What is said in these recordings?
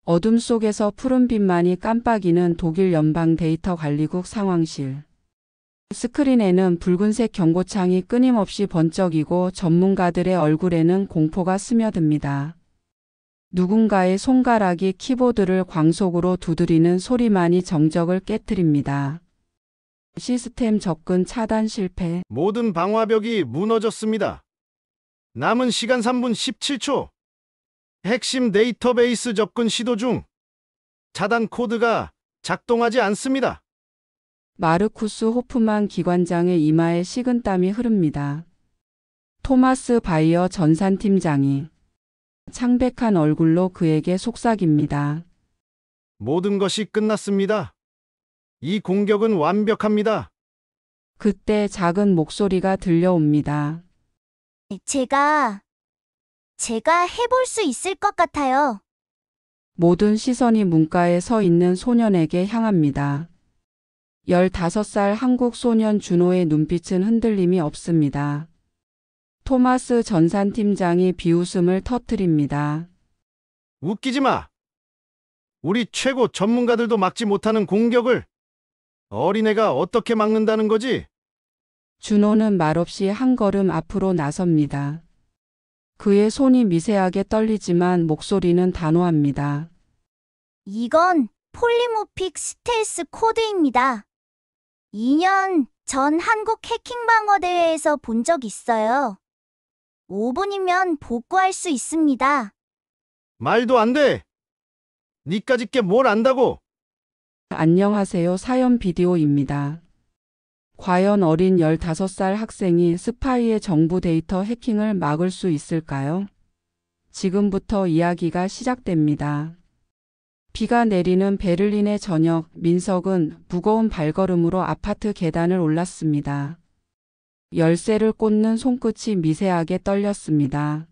어둠 속에서 푸른빛만이 깜빡이는 독일 연방 데이터 관리국 상황실. 스크린에는 붉은색 경고창이 끊임없이 번쩍이고 전문가들의 얼굴에는 공포가 스며듭니다. 누군가의 손가락이 키보드를 광속으로 두드리는 소리만이 정적을 깨트립니다. 시스템 접근 차단 실패. 모든 방화벽이 무너졌습니다. 남은 시간 3분 17초. 핵심 데이터베이스 접근 시도 중. 차단 코드가 작동하지 않습니다. 마르쿠스 호프만 기관장의 이마에 식은땀이 흐릅니다. 토마스 바이어 전산팀장이 창백한 얼굴로 그에게 속삭입니다. 모든 것이 끝났습니다. 이 공격은 완벽합니다. 그때 작은 목소리가 들려옵니다. 제가 해볼 수 있을 것 같아요. 모든 시선이 문가에 서 있는 소년에게 향합니다. 15살 한국 소년 준호의 눈빛은 흔들림이 없습니다. 토마스 전산팀장이 비웃음을 터뜨립니다. 웃기지 마. 우리 최고 전문가들도 막지 못하는 공격을 어린애가 어떻게 막는다는 거지? 준호는 말없이 한 걸음 앞으로 나섭니다. 그의 손이 미세하게 떨리지만 목소리는 단호합니다. 이건 폴리모픽 스텔스 코드입니다. 2년 전 한국 해킹 방어 대회에서 본 적 있어요. 5분이면 복구할 수 있습니다. 말도 안 돼. 니까짓 게 뭘 안다고? 안녕하세요. 사연 비디오입니다. 과연 어린 15살 학생이 스파이의 정부 데이터 해킹을 막을 수 있을까요? 지금부터 이야기가 시작됩니다. 비가 내리는 베를린의 저녁, 민석은 무거운 발걸음으로 아파트 계단을 올랐습니다. 열쇠를 꽂는 손끝이 미세하게 떨렸습니다.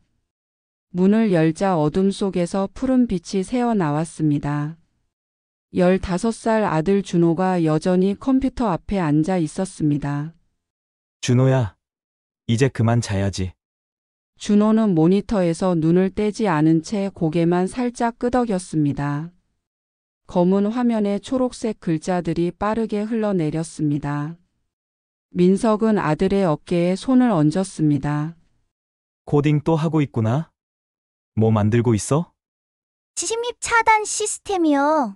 문을 열자 어둠 속에서 푸른 빛이 새어 나왔습니다. 15살 아들 준호가 여전히 컴퓨터 앞에 앉아 있었습니다. 준호야, 이제 그만 자야지. 준호는 모니터에서 눈을 떼지 않은 채 고개만 살짝 끄덕였습니다. 검은 화면에 초록색 글자들이 빠르게 흘러내렸습니다. 민석은 아들의 어깨에 손을 얹었습니다. 코딩 또 하고 있구나? 뭐 만들고 있어? 침입 차단 시스템이요.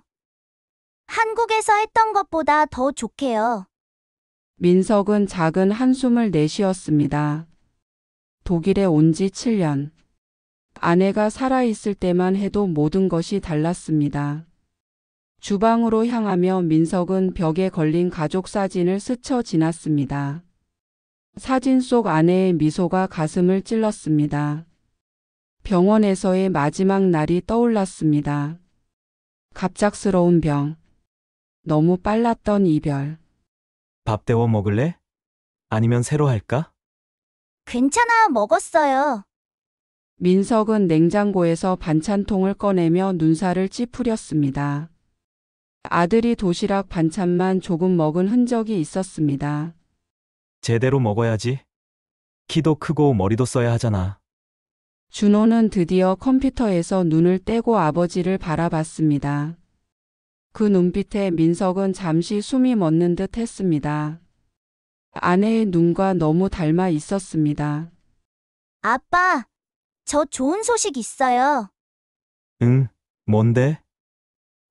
한국에서 했던 것보다 더 좋게요. 민석은 작은 한숨을 내쉬었습니다. 독일에 온 지 7년. 아내가 살아있을 때만 해도 모든 것이 달랐습니다. 주방으로 향하며 민석은 벽에 걸린 가족 사진을 스쳐 지났습니다. 사진 속 아내의 미소가 가슴을 찔렀습니다. 병원에서의 마지막 날이 떠올랐습니다. 갑작스러운 병. 너무 빨랐던 이별. 밥 데워 먹을래? 아니면 새로 할까? 괜찮아, 먹었어요. 민석은 냉장고에서 반찬통을 꺼내며 눈살을 찌푸렸습니다. 아들이 도시락 반찬만 조금 먹은 흔적이 있었습니다. 제대로 먹어야지. 키도 크고 머리도 써야 하잖아. 준호는 드디어 컴퓨터에서 눈을 떼고 아버지를 바라봤습니다. 그 눈빛에 민석은 잠시 숨이 멎는 듯 했습니다. 아내의 눈과 너무 닮아 있었습니다. 아빠, 저 좋은 소식 있어요. 응, 뭔데?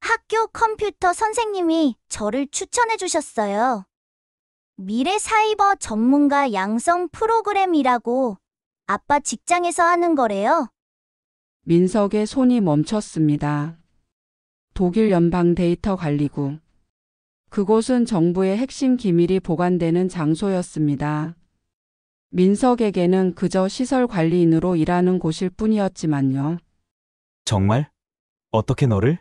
학교 컴퓨터 선생님이 저를 추천해 주셨어요. 미래 사이버 전문가 양성 프로그램이라고 아빠 직장에서 하는 거래요. 민석의 손이 멈췄습니다. 독일 연방 데이터 관리국. 그곳은 정부의 핵심 기밀이 보관되는 장소였습니다. 민석에게는 그저 시설 관리인으로 일하는 곳일 뿐이었지만요. 정말? 어떻게 너를?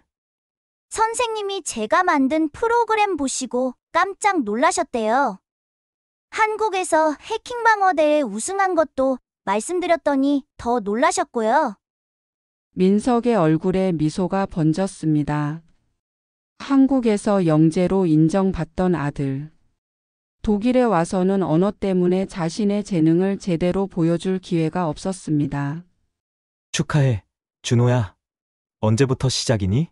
선생님이 제가 만든 프로그램 보시고 깜짝 놀라셨대요. 한국에서 해킹 방어 대회 우승한 것도 말씀드렸더니 더 놀라셨고요. 민석의 얼굴에 미소가 번졌습니다. 한국에서 영재로 인정받던 아들. 독일에 와서는 언어 때문에 자신의 재능을 제대로 보여줄 기회가 없었습니다. 축하해, 준호야. 언제부터 시작이니?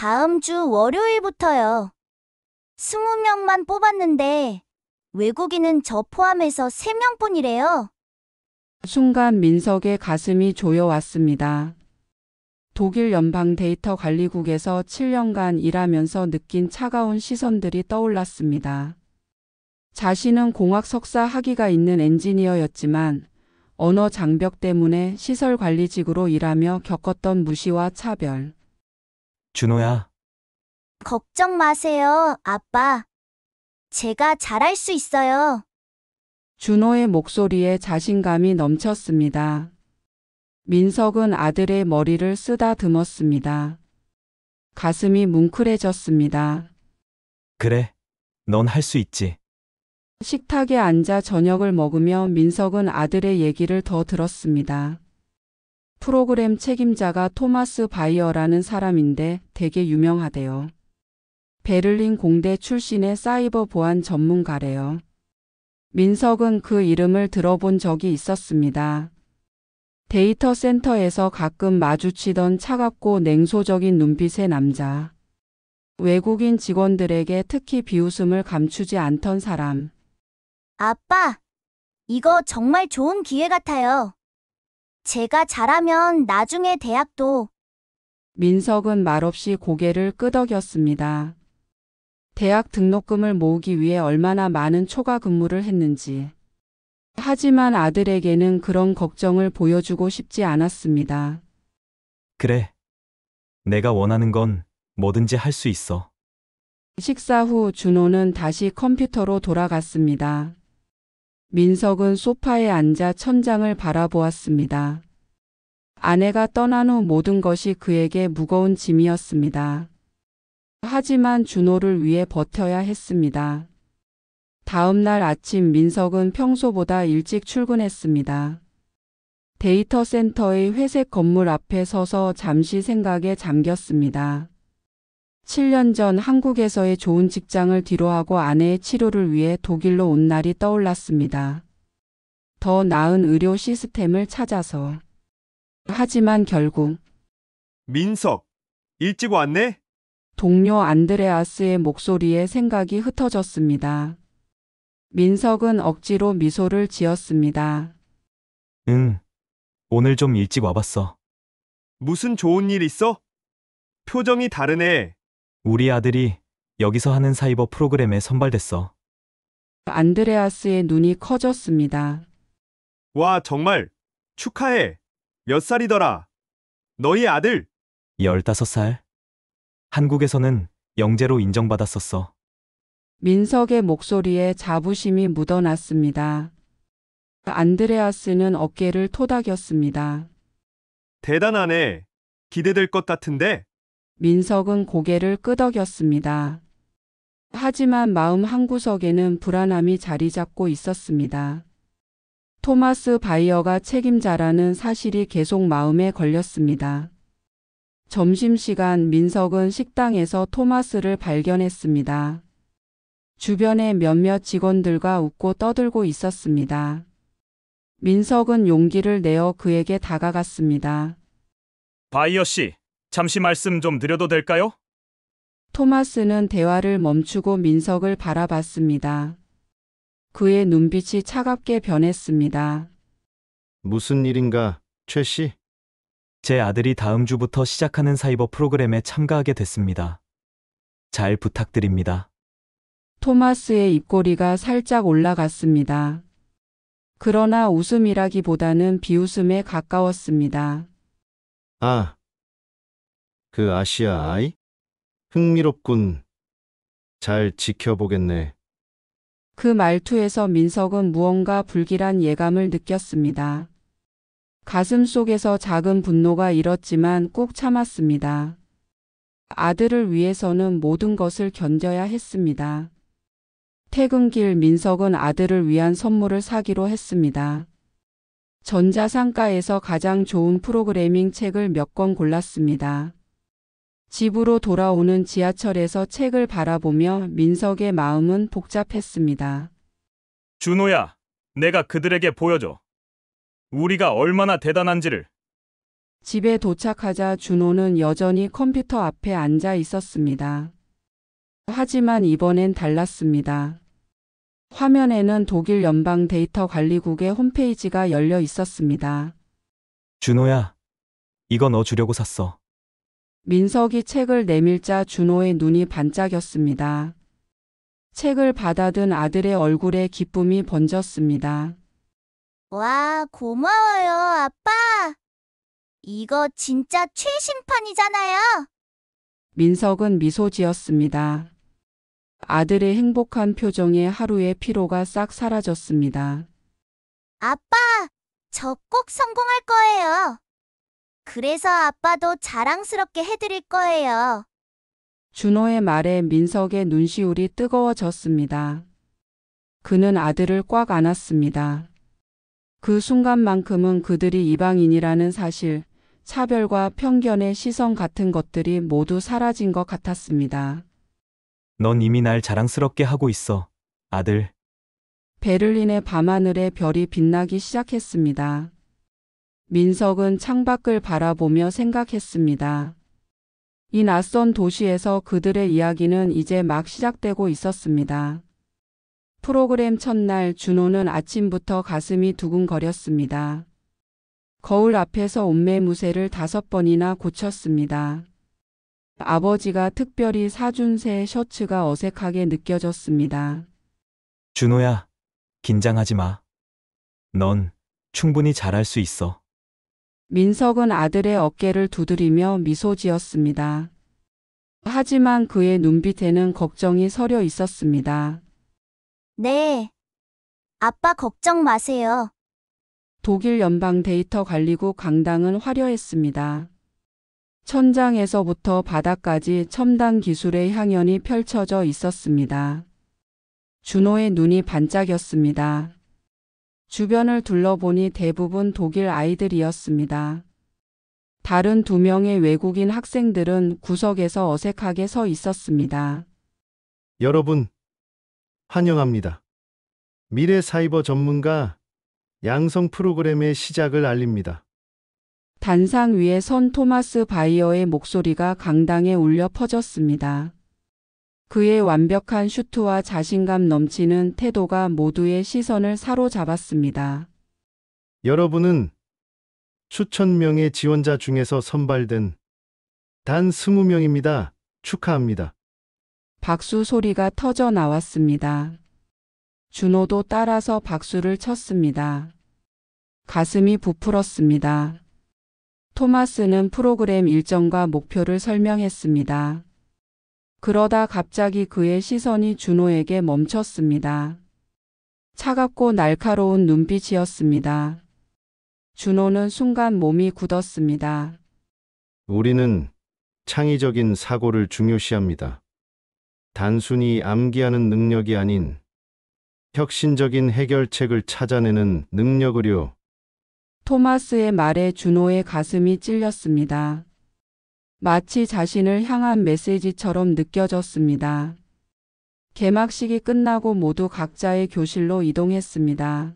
다음 주 월요일부터요. 20명만 뽑았는데 외국인은 저 포함해서 3명뿐이래요. 순간 민석의 가슴이 조여왔습니다. 독일 연방 데이터 관리국에서 7년간 일하면서 느낀 차가운 시선들이 떠올랐습니다. 자신은 공학 석사 학위가 있는 엔지니어였지만 언어 장벽 때문에 시설 관리직으로 일하며 겪었던 무시와 차별. 준호야, 걱정 마세요, 아빠. 제가 잘할 수 있어요. 준호의 목소리에 자신감이 넘쳤습니다. 민석은 아들의 머리를 쓰다듬었습니다. 가슴이 뭉클해졌습니다. 그래. 넌 할 수 있지. 식탁에 앉아 저녁을 먹으며 민석은 아들의 얘기를 더 들었습니다. 프로그램 책임자가 토마스 바이어라는 사람인데 되게 유명하대요. 베를린 공대 출신의 사이버 보안 전문가래요. 민석은 그 이름을 들어본 적이 있었습니다. 데이터 센터에서 가끔 마주치던 차갑고 냉소적인 눈빛의 남자. 외국인 직원들에게 특히 비웃음을 감추지 않던 사람. 아빠, 이거 정말 좋은 기회 같아요. 제가 잘하면 나중에 대학도. 민석은 말없이 고개를 끄덕였습니다. 대학 등록금을 모으기 위해 얼마나 많은 초과 근무를 했는지. 하지만 아들에게는 그런 걱정을 보여주고 싶지 않았습니다. 그래. 내가 원하는 건 뭐든지 할 수 있어. 식사 후 준호는 다시 컴퓨터로 돌아갔습니다. 민석은 소파에 앉아 천장을 바라보았습니다. 아내가 떠난 후 모든 것이 그에게 무거운 짐이었습니다. 하지만 준호를 위해 버텨야 했습니다. 다음 날 아침 민석은 평소보다 일찍 출근했습니다. 데이터 센터의 회색 건물 앞에 서서 잠시 생각에 잠겼습니다. 7년 전 한국에서의 좋은 직장을 뒤로하고 아내의 치료를 위해 독일로 온 날이 떠올랐습니다. 더 나은 의료 시스템을 찾아서. 하지만 결국 민석, 일찍 왔네? 동료 안드레아스의 목소리에 생각이 흩어졌습니다. 민석은 억지로 미소를 지었습니다. 응. 오늘 좀 일찍 와봤어. 무슨 좋은 일 있어? 표정이 다르네. 우리 아들이 여기서 하는 사이버 프로그램에 선발됐어. 안드레아스의 눈이 커졌습니다. 와, 정말 축하해. 몇 살이더라? 너희 아들? 15살. 한국에서는 영재로 인정받았었어. 민석의 목소리에 자부심이 묻어났습니다. 안드레아스는 어깨를 토닥였습니다. 대단하네. 기대될 것 같은데? 민석은 고개를 끄덕였습니다. 하지만 마음 한구석에는 불안함이 자리 잡고 있었습니다. 토마스 바이어가 책임자라는 사실이 계속 마음에 걸렸습니다. 점심시간 민석은 식당에서 토마스를 발견했습니다. 주변에 몇몇 직원들과 웃고 떠들고 있었습니다. 민석은 용기를 내어 그에게 다가갔습니다. 바이어 씨, 잠시 말씀 좀 드려도 될까요? 토마스는 대화를 멈추고 민석을 바라봤습니다. 그의 눈빛이 차갑게 변했습니다. 무슨 일인가, 최 씨? 제 아들이 다음 주부터 시작하는 사이버 프로그램에 참가하게 됐습니다. 잘 부탁드립니다. 토마스의 입꼬리가 살짝 올라갔습니다. 그러나 웃음이라기보다는 비웃음에 가까웠습니다. 아, 그 아시아 아이? 흥미롭군. 잘 지켜보겠네. 그 말투에서 민석은 무언가 불길한 예감을 느꼈습니다. 가슴 속에서 작은 분노가 일었지만 꾹 참았습니다. 아들을 위해서는 모든 것을 견뎌야 했습니다. 퇴근길 민석은 아들을 위한 선물을 사기로 했습니다. 전자상가에서 가장 좋은 프로그래밍 책을 몇 권 골랐습니다. 집으로 돌아오는 지하철에서 책을 바라보며 민석의 마음은 복잡했습니다. 준호야, 내가 그들에게 보여줘. 우리가 얼마나 대단한지를. 집에 도착하자 준호는 여전히 컴퓨터 앞에 앉아 있었습니다. 하지만 이번엔 달랐습니다. 화면에는 독일 연방 데이터 관리국의 홈페이지가 열려 있었습니다. 준호야, 이거 너 주려고 샀어. 민석이 책을 내밀자 준호의 눈이 반짝였습니다. 책을 받아든 아들의 얼굴에 기쁨이 번졌습니다. 와, 고마워요, 아빠. 이거 진짜 최신판이잖아요. 민석은 미소 지었습니다. 아들의 행복한 표정에 하루의 피로가 싹 사라졌습니다. 아빠, 저 꼭 성공할 거예요. 그래서 아빠도 자랑스럽게 해드릴 거예요. 준호의 말에 민석의 눈시울이 뜨거워졌습니다. 그는 아들을 꽉 안았습니다. 그 순간만큼은 그들이 이방인이라는 사실, 차별과 편견의 시선 같은 것들이 모두 사라진 것 같았습니다. 넌 이미 날 자랑스럽게 하고 있어, 아들. 베를린의 밤하늘에 별이 빛나기 시작했습니다. 민석은 창밖을 바라보며 생각했습니다. 이 낯선 도시에서 그들의 이야기는 이제 막 시작되고 있었습니다. 프로그램 첫날 준호는 아침부터 가슴이 두근거렸습니다. 거울 앞에서 옷매무새를 5번이나 고쳤습니다. 아버지가 특별히 사준 새 셔츠가 어색하게 느껴졌습니다. 준호야, 긴장하지 마. 넌 충분히 잘할 수 있어. 민석은 아들의 어깨를 두드리며 미소 지었습니다. 하지만 그의 눈빛에는 걱정이 서려 있었습니다. 네. 아빠 걱정 마세요. 독일 연방 데이터 관리국 강당은 화려했습니다. 천장에서부터 바닥까지 첨단 기술의 향연이 펼쳐져 있었습니다. 준호의 눈이 반짝였습니다. 주변을 둘러보니 대부분 독일 아이들이었습니다. 다른 2명의 외국인 학생들은 구석에서 어색하게 서 있었습니다. 여러분, 환영합니다. 미래 사이버 전문가 양성 프로그램의 시작을 알립니다. 단상 위에 선 토마스 바이어의 목소리가 강당에 울려 퍼졌습니다. 그의 완벽한 슈트와 자신감 넘치는 태도가 모두의 시선을 사로잡았습니다. 여러분은 수천 명의 지원자 중에서 선발된 단 20명입니다. 축하합니다. 박수 소리가 터져 나왔습니다. 준호도 따라서 박수를 쳤습니다. 가슴이 부풀었습니다. 토마스는 프로그램 일정과 목표를 설명했습니다. 그러다 갑자기 그의 시선이 준호에게 멈췄습니다. 차갑고 날카로운 눈빛이었습니다. 준호는 순간 몸이 굳었습니다. 우리는 창의적인 사고를 중요시합니다. 단순히 암기하는 능력이 아닌 혁신적인 해결책을 찾아내는 능력을요. 토마스의 말에 준호의 가슴이 찔렸습니다. 마치 자신을 향한 메시지처럼 느껴졌습니다. 개막식이 끝나고 모두 각자의 교실로 이동했습니다.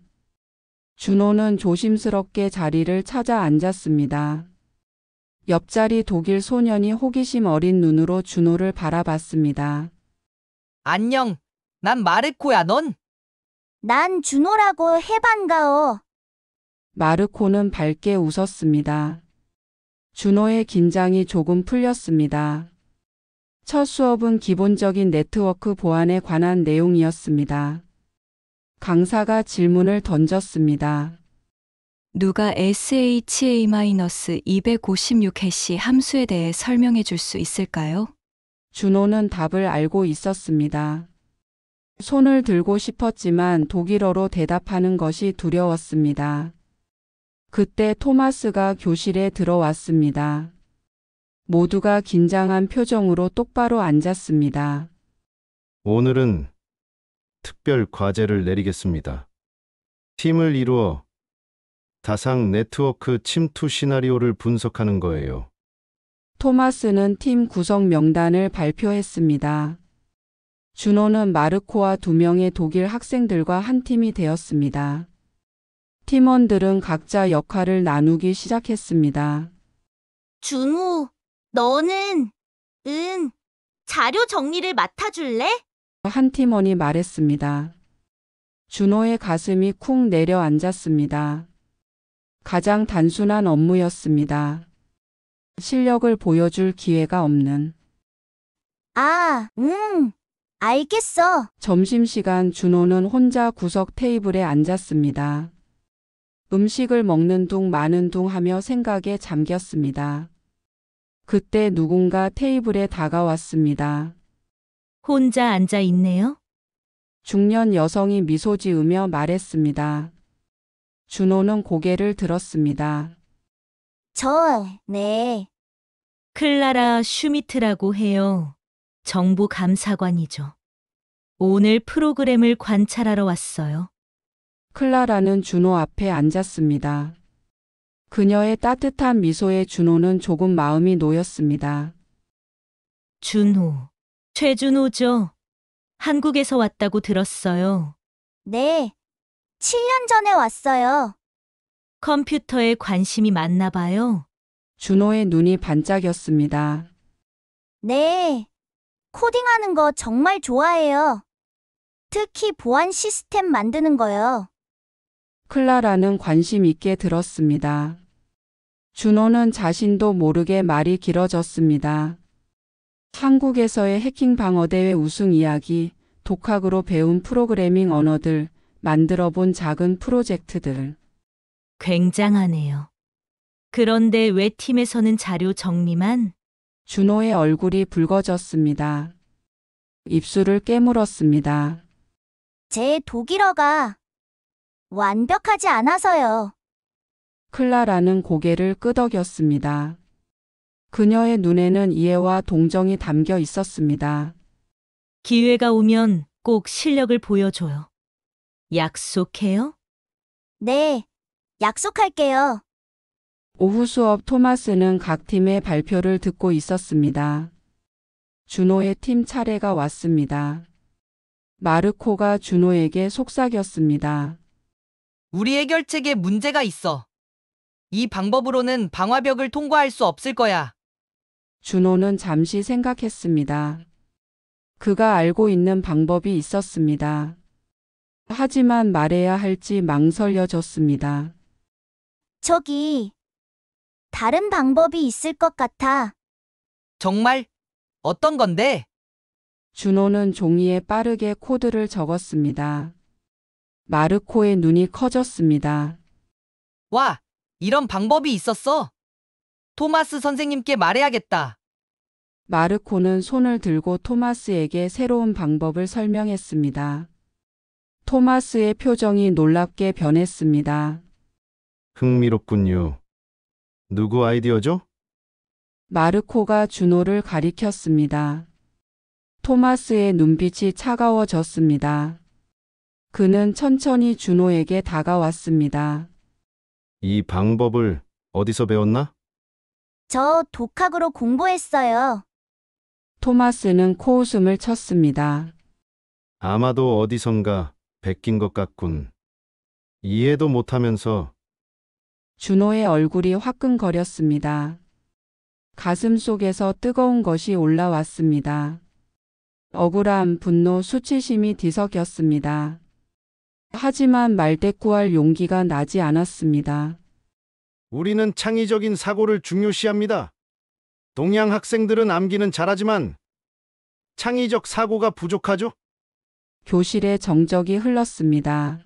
준호는 조심스럽게 자리를 찾아 앉았습니다. 옆자리 독일 소년이 호기심 어린 눈으로 준호를 바라봤습니다. 안녕, 난 마르코야, 넌? 난 준호라고 해 반가워. 마르코는 밝게 웃었습니다. 준호의 긴장이 조금 풀렸습니다. 첫 수업은 기본적인 네트워크 보안에 관한 내용이었습니다. 강사가 질문을 던졌습니다. 누가 SHA-256해시 함수에 대해 설명해 줄 수 있을까요? 준호는 답을 알고 있었습니다. 손을 들고 싶었지만 독일어로 대답하는 것이 두려웠습니다. 그때 토마스가 교실에 들어왔습니다. 모두가 긴장한 표정으로 똑바로 앉았습니다. 오늘은 특별 과제를 내리겠습니다. 팀을 이루어 다상 네트워크 침투 시나리오를 분석하는 거예요. 토마스는 팀 구성 명단을 발표했습니다. 준호는 마르코와 2명의 독일 학생들과 한 팀이 되었습니다. 팀원들은 각자 역할을 나누기 시작했습니다. 준호, 너는, 자료 정리를 맡아줄래? 한 팀원이 말했습니다. 준호의 가슴이 쿵 내려앉았습니다. 가장 단순한 업무였습니다. 실력을 보여줄 기회가 없는. 알겠어. 점심시간 준호는 혼자 구석 테이블에 앉았습니다. 음식을 먹는 둥 마는 둥 하며 생각에 잠겼습니다. 그때 누군가 테이블에 다가왔습니다. 혼자 앉아 있네요? 중년 여성이 미소 지으며 말했습니다. 준호는 고개를 들었습니다. 네. 클라라 슈미트라고 해요. 정부 감사관이죠. 오늘 프로그램을 관찰하러 왔어요. 클라라는 준호 앞에 앉았습니다. 그녀의 따뜻한 미소에 준호는 조금 마음이 놓였습니다. 준호. 최준호죠. 한국에서 왔다고 들었어요. 네. 7년 전에 왔어요. 컴퓨터에 관심이 많나 봐요. 준호의 눈이 반짝였습니다. 네. 코딩하는 거 정말 좋아해요. 특히 보안 시스템 만드는 거요. 클라라는 관심 있게 들었습니다. 준호는 자신도 모르게 말이 길어졌습니다. 한국에서의 해킹 방어대회 우승 이야기, 독학으로 배운 프로그래밍 언어들, 만들어 본 작은 프로젝트들. 굉장하네요. 그런데 왜 팀에서는 자료 정리만? 준호의 얼굴이 붉어졌습니다. 입술을 깨물었습니다. 제 독일어가 완벽하지 않아서요. 클라라는 고개를 끄덕였습니다. 그녀의 눈에는 이해와 동정이 담겨 있었습니다. 기회가 오면 꼭 실력을 보여줘요. 약속해요? 네. 약속할게요. 오후 수업 토마스는 각 팀의 발표를 듣고 있었습니다. 준호의 팀 차례가 왔습니다. 마르코가 준호에게 속삭였습니다. 우리 해결책에 문제가 있어. 이 방법으로는 방화벽을 통과할 수 없을 거야. 준호는 잠시 생각했습니다. 그가 알고 있는 방법이 있었습니다. 하지만 말해야 할지 망설여졌습니다. 저기, 다른 방법이 있을 것 같아. 정말? 어떤 건데? 준호는 종이에 빠르게 코드를 적었습니다. 마르코의 눈이 커졌습니다. 와, 이런 방법이 있었어. 토마스 선생님께 말해야겠다. 마르코는 손을 들고 토마스에게 새로운 방법을 설명했습니다. 토마스의 표정이 놀랍게 변했습니다. 흥미롭군요. 누구 아이디어죠? 마르코가 준호를 가리켰습니다. 토마스의 눈빛이 차가워졌습니다. 그는 천천히 준호에게 다가왔습니다. 이 방법을 어디서 배웠나? 저 독학으로 공부했어요. 토마스는 코웃음을 쳤습니다. 아마도 어디선가 베낀 것 같군. 이해도 못하면서. 준호의 얼굴이 화끈거렸습니다. 가슴 속에서 뜨거운 것이 올라왔습니다. 억울함, 분노, 수치심이 뒤섞였습니다. 하지만 말대꾸할 용기가 나지 않았습니다. 우리는 창의적인 사고를 중요시합니다. 동양 학생들은 암기는 잘하지만 창의적 사고가 부족하죠? 교실에 정적이 흘렀습니다.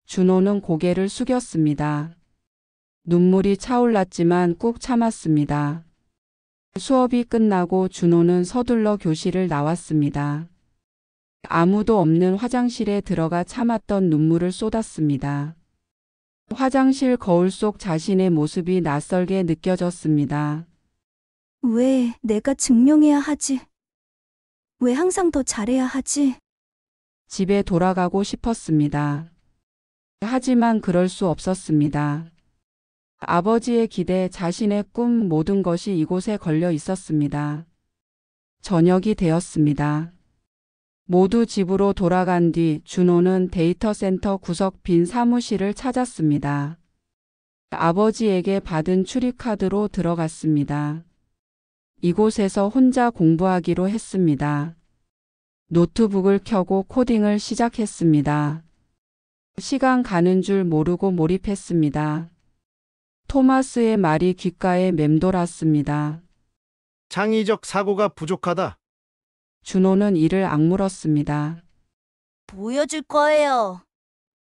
준호는 고개를 숙였습니다. 눈물이 차올랐지만 꾹 참았습니다. 수업이 끝나고 준호는 서둘러 교실을 나왔습니다. 아무도 없는 화장실에 들어가 참았던 눈물을 쏟았습니다. 화장실 거울 속 자신의 모습이 낯설게 느껴졌습니다. 왜 내가 증명해야 하지? 왜 항상 더 잘해야 하지? 집에 돌아가고 싶었습니다. 하지만 그럴 수 없었습니다. 아버지의 기대, 자신의 꿈, 모든 것이 이곳에 걸려 있었습니다. 저녁이 되었습니다. 모두 집으로 돌아간 뒤 준호는 데이터 센터 구석 빈 사무실을 찾았습니다. 아버지에게 받은 출입카드로 들어갔습니다. 이곳에서 혼자 공부하기로 했습니다. 노트북을 켜고 코딩을 시작했습니다. 시간 가는 줄 모르고 몰입했습니다. 토마스의 말이 귓가에 맴돌았습니다. 창의적 사고가 부족하다. 준호는 이를 악물었습니다. 보여줄 거예요.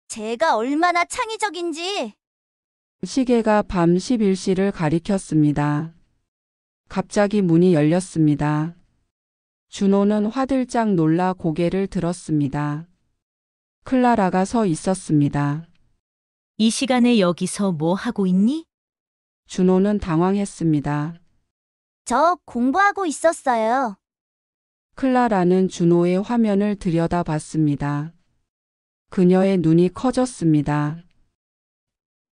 제가 얼마나 창의적인지. 시계가 밤 11시를 가리켰습니다. 갑자기 문이 열렸습니다. 준호는 화들짝 놀라 고개를 들었습니다. 클라라가 서 있었습니다. 이 시간에 여기서 뭐 하고 있니? 준호는 당황했습니다. 저 공부하고 있었어요. 클라라는 준호의 화면을 들여다봤습니다. 그녀의 눈이 커졌습니다.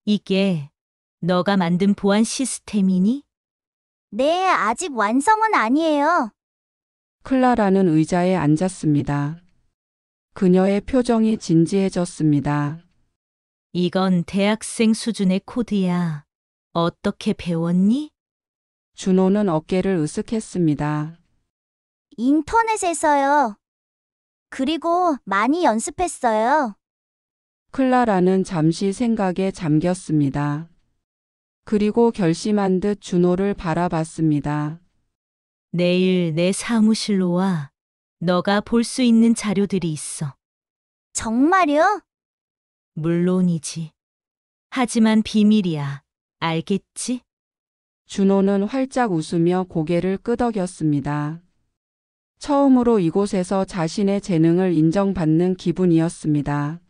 이게 너가 만든 보안 시스템이니? 네, 아직 완성은 아니에요. 클라라는 의자에 앉았습니다. 그녀의 표정이 진지해졌습니다. 이건 대학생 수준의 코드야. 어떻게 배웠니? 준호는 어깨를 으쓱했습니다. 인터넷에서요. 그리고 많이 연습했어요. 클라라는 잠시 생각에 잠겼습니다. 그리고 결심한 듯 준호를 바라봤습니다. 내일 내 사무실로 와. 너가 볼 수 있는 자료들이 있어. 정말요? 물론이지. 하지만 비밀이야. 알겠지? 준호는 활짝 웃으며 고개를 끄덕였습니다. 처음으로 이곳에서 자신의 재능을 인정받는 기분이었습니다.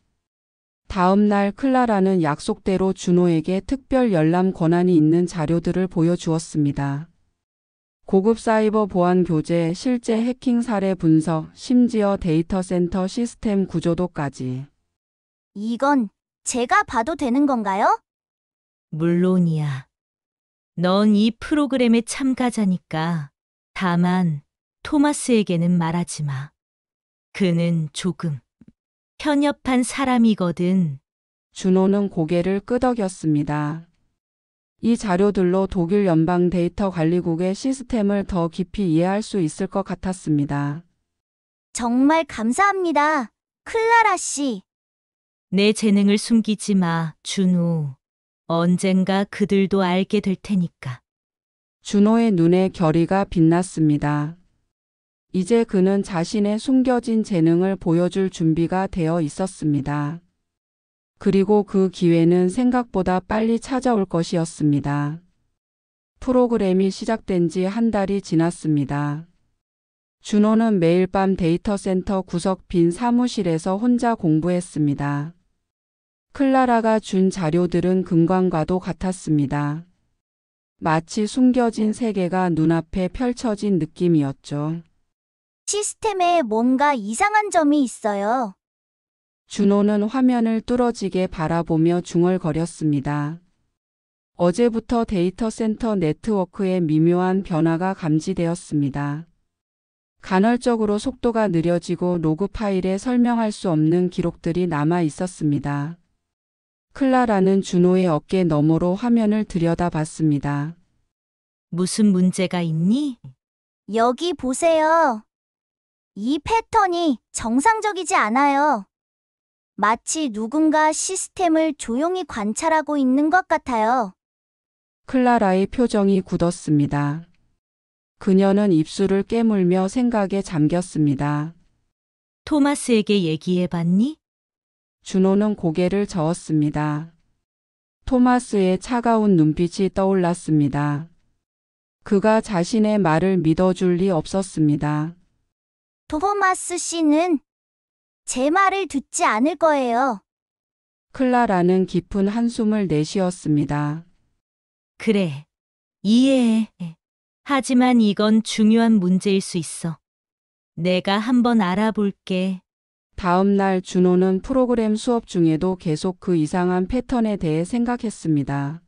다음 날 클라라는 약속대로 준호에게 특별 열람 권한이 있는 자료들을 보여주었습니다. 고급 사이버 보안 교재, 실제 해킹 사례 분석, 심지어 데이터 센터 시스템 구조도까지. 이건 제가 봐도 되는 건가요? 물론이야. 넌 이 프로그램의 참가자니까. 다만 토마스에게는 말하지 마. 그는 조금 편협한 사람이거든. 준호는 고개를 끄덕였습니다. 이 자료들로 독일 연방 데이터 관리국의 시스템을 더 깊이 이해할 수 있을 것 같았습니다. 정말 감사합니다. 클라라 씨. 내 재능을 숨기지 마, 준우. 언젠가 그들도 알게 될 테니까. 준호의 눈에 결의가 빛났습니다. 이제 그는 자신의 숨겨진 재능을 보여줄 준비가 되어 있었습니다. 그리고 그 기회는 생각보다 빨리 찾아올 것이었습니다. 프로그램이 시작된 지 한 달이 지났습니다. 준호는 매일 밤 데이터 센터 구석 빈 사무실에서 혼자 공부했습니다. 클라라가 준 자료들은 금광과도 같았습니다. 마치 숨겨진 세계가 눈앞에 펼쳐진 느낌이었죠. 시스템에 뭔가 이상한 점이 있어요. 준호는 화면을 뚫어지게 바라보며 중얼거렸습니다. 어제부터 데이터 센터 네트워크에 미묘한 변화가 감지되었습니다. 간헐적으로 속도가 느려지고 로그 파일에 설명할 수 없는 기록들이 남아 있었습니다. 클라라는 준호의 어깨 너머로 화면을 들여다봤습니다. 무슨 문제가 있니? 여기 보세요. 이 패턴이 정상적이지 않아요. 마치 누군가 시스템을 조용히 관찰하고 있는 것 같아요. 클라라의 표정이 굳었습니다. 그녀는 입술을 깨물며 생각에 잠겼습니다. 토마스에게 얘기해봤니? 준호는 고개를 저었습니다. 토마스의 차가운 눈빛이 떠올랐습니다. 그가 자신의 말을 믿어줄 리 없었습니다. 토마스 씨는 제 말을 듣지 않을 거예요. 클라라는 깊은 한숨을 내쉬었습니다. 그래. 이해해. 하지만 이건 중요한 문제일 수 있어. 내가 한번 알아볼게. 다음 날 준호는 프로그램 수업 중에도 계속 그 이상한 패턴에 대해 생각했습니다.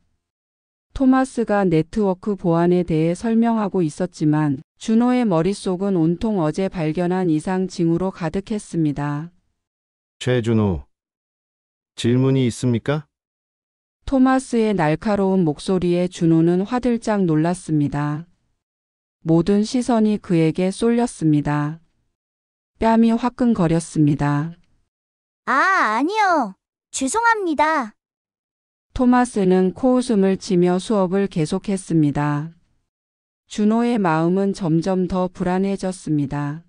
토마스가 네트워크 보안에 대해 설명하고 있었지만 준호의 머릿속은 온통 어제 발견한 이상 징후로 가득했습니다. 최준호, 질문이 있습니까? 토마스의 날카로운 목소리에 준호는 화들짝 놀랐습니다. 모든 시선이 그에게 쏠렸습니다. 뺨이 화끈거렸습니다. 아니요. 죄송합니다. 토마스는 코웃음을 치며 수업을 계속했습니다. 준호의 마음은 점점 더 불안해졌습니다.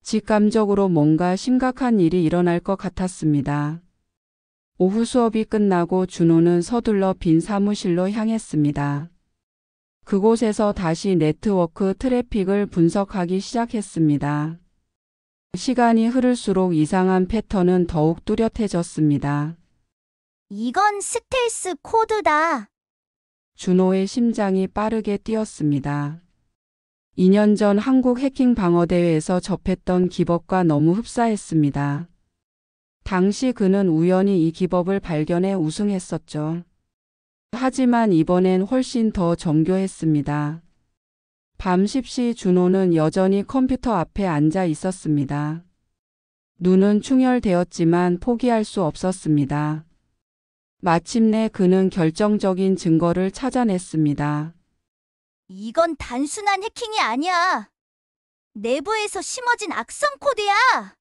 직감적으로 뭔가 심각한 일이 일어날 것 같았습니다. 오후 수업이 끝나고 준호는 서둘러 빈 사무실로 향했습니다. 그곳에서 다시 네트워크 트래픽을 분석하기 시작했습니다. 시간이 흐를수록 이상한 패턴은 더욱 뚜렷해졌습니다. 이건 스텔스 코드다. 준호의 심장이 빠르게 뛰었습니다. 2년 전 한국 해킹 방어대회에서 접했던 기법과 너무 흡사했습니다. 당시 그는 우연히 이 기법을 발견해 우승했었죠. 하지만 이번엔 훨씬 더 정교했습니다. 밤 10시 준호는 여전히 컴퓨터 앞에 앉아 있었습니다. 눈은 충혈되었지만 포기할 수 없었습니다. 마침내 그는 결정적인 증거를 찾아냈습니다. 이건 단순한 해킹이 아니야. 내부에서 심어진 악성 코드야.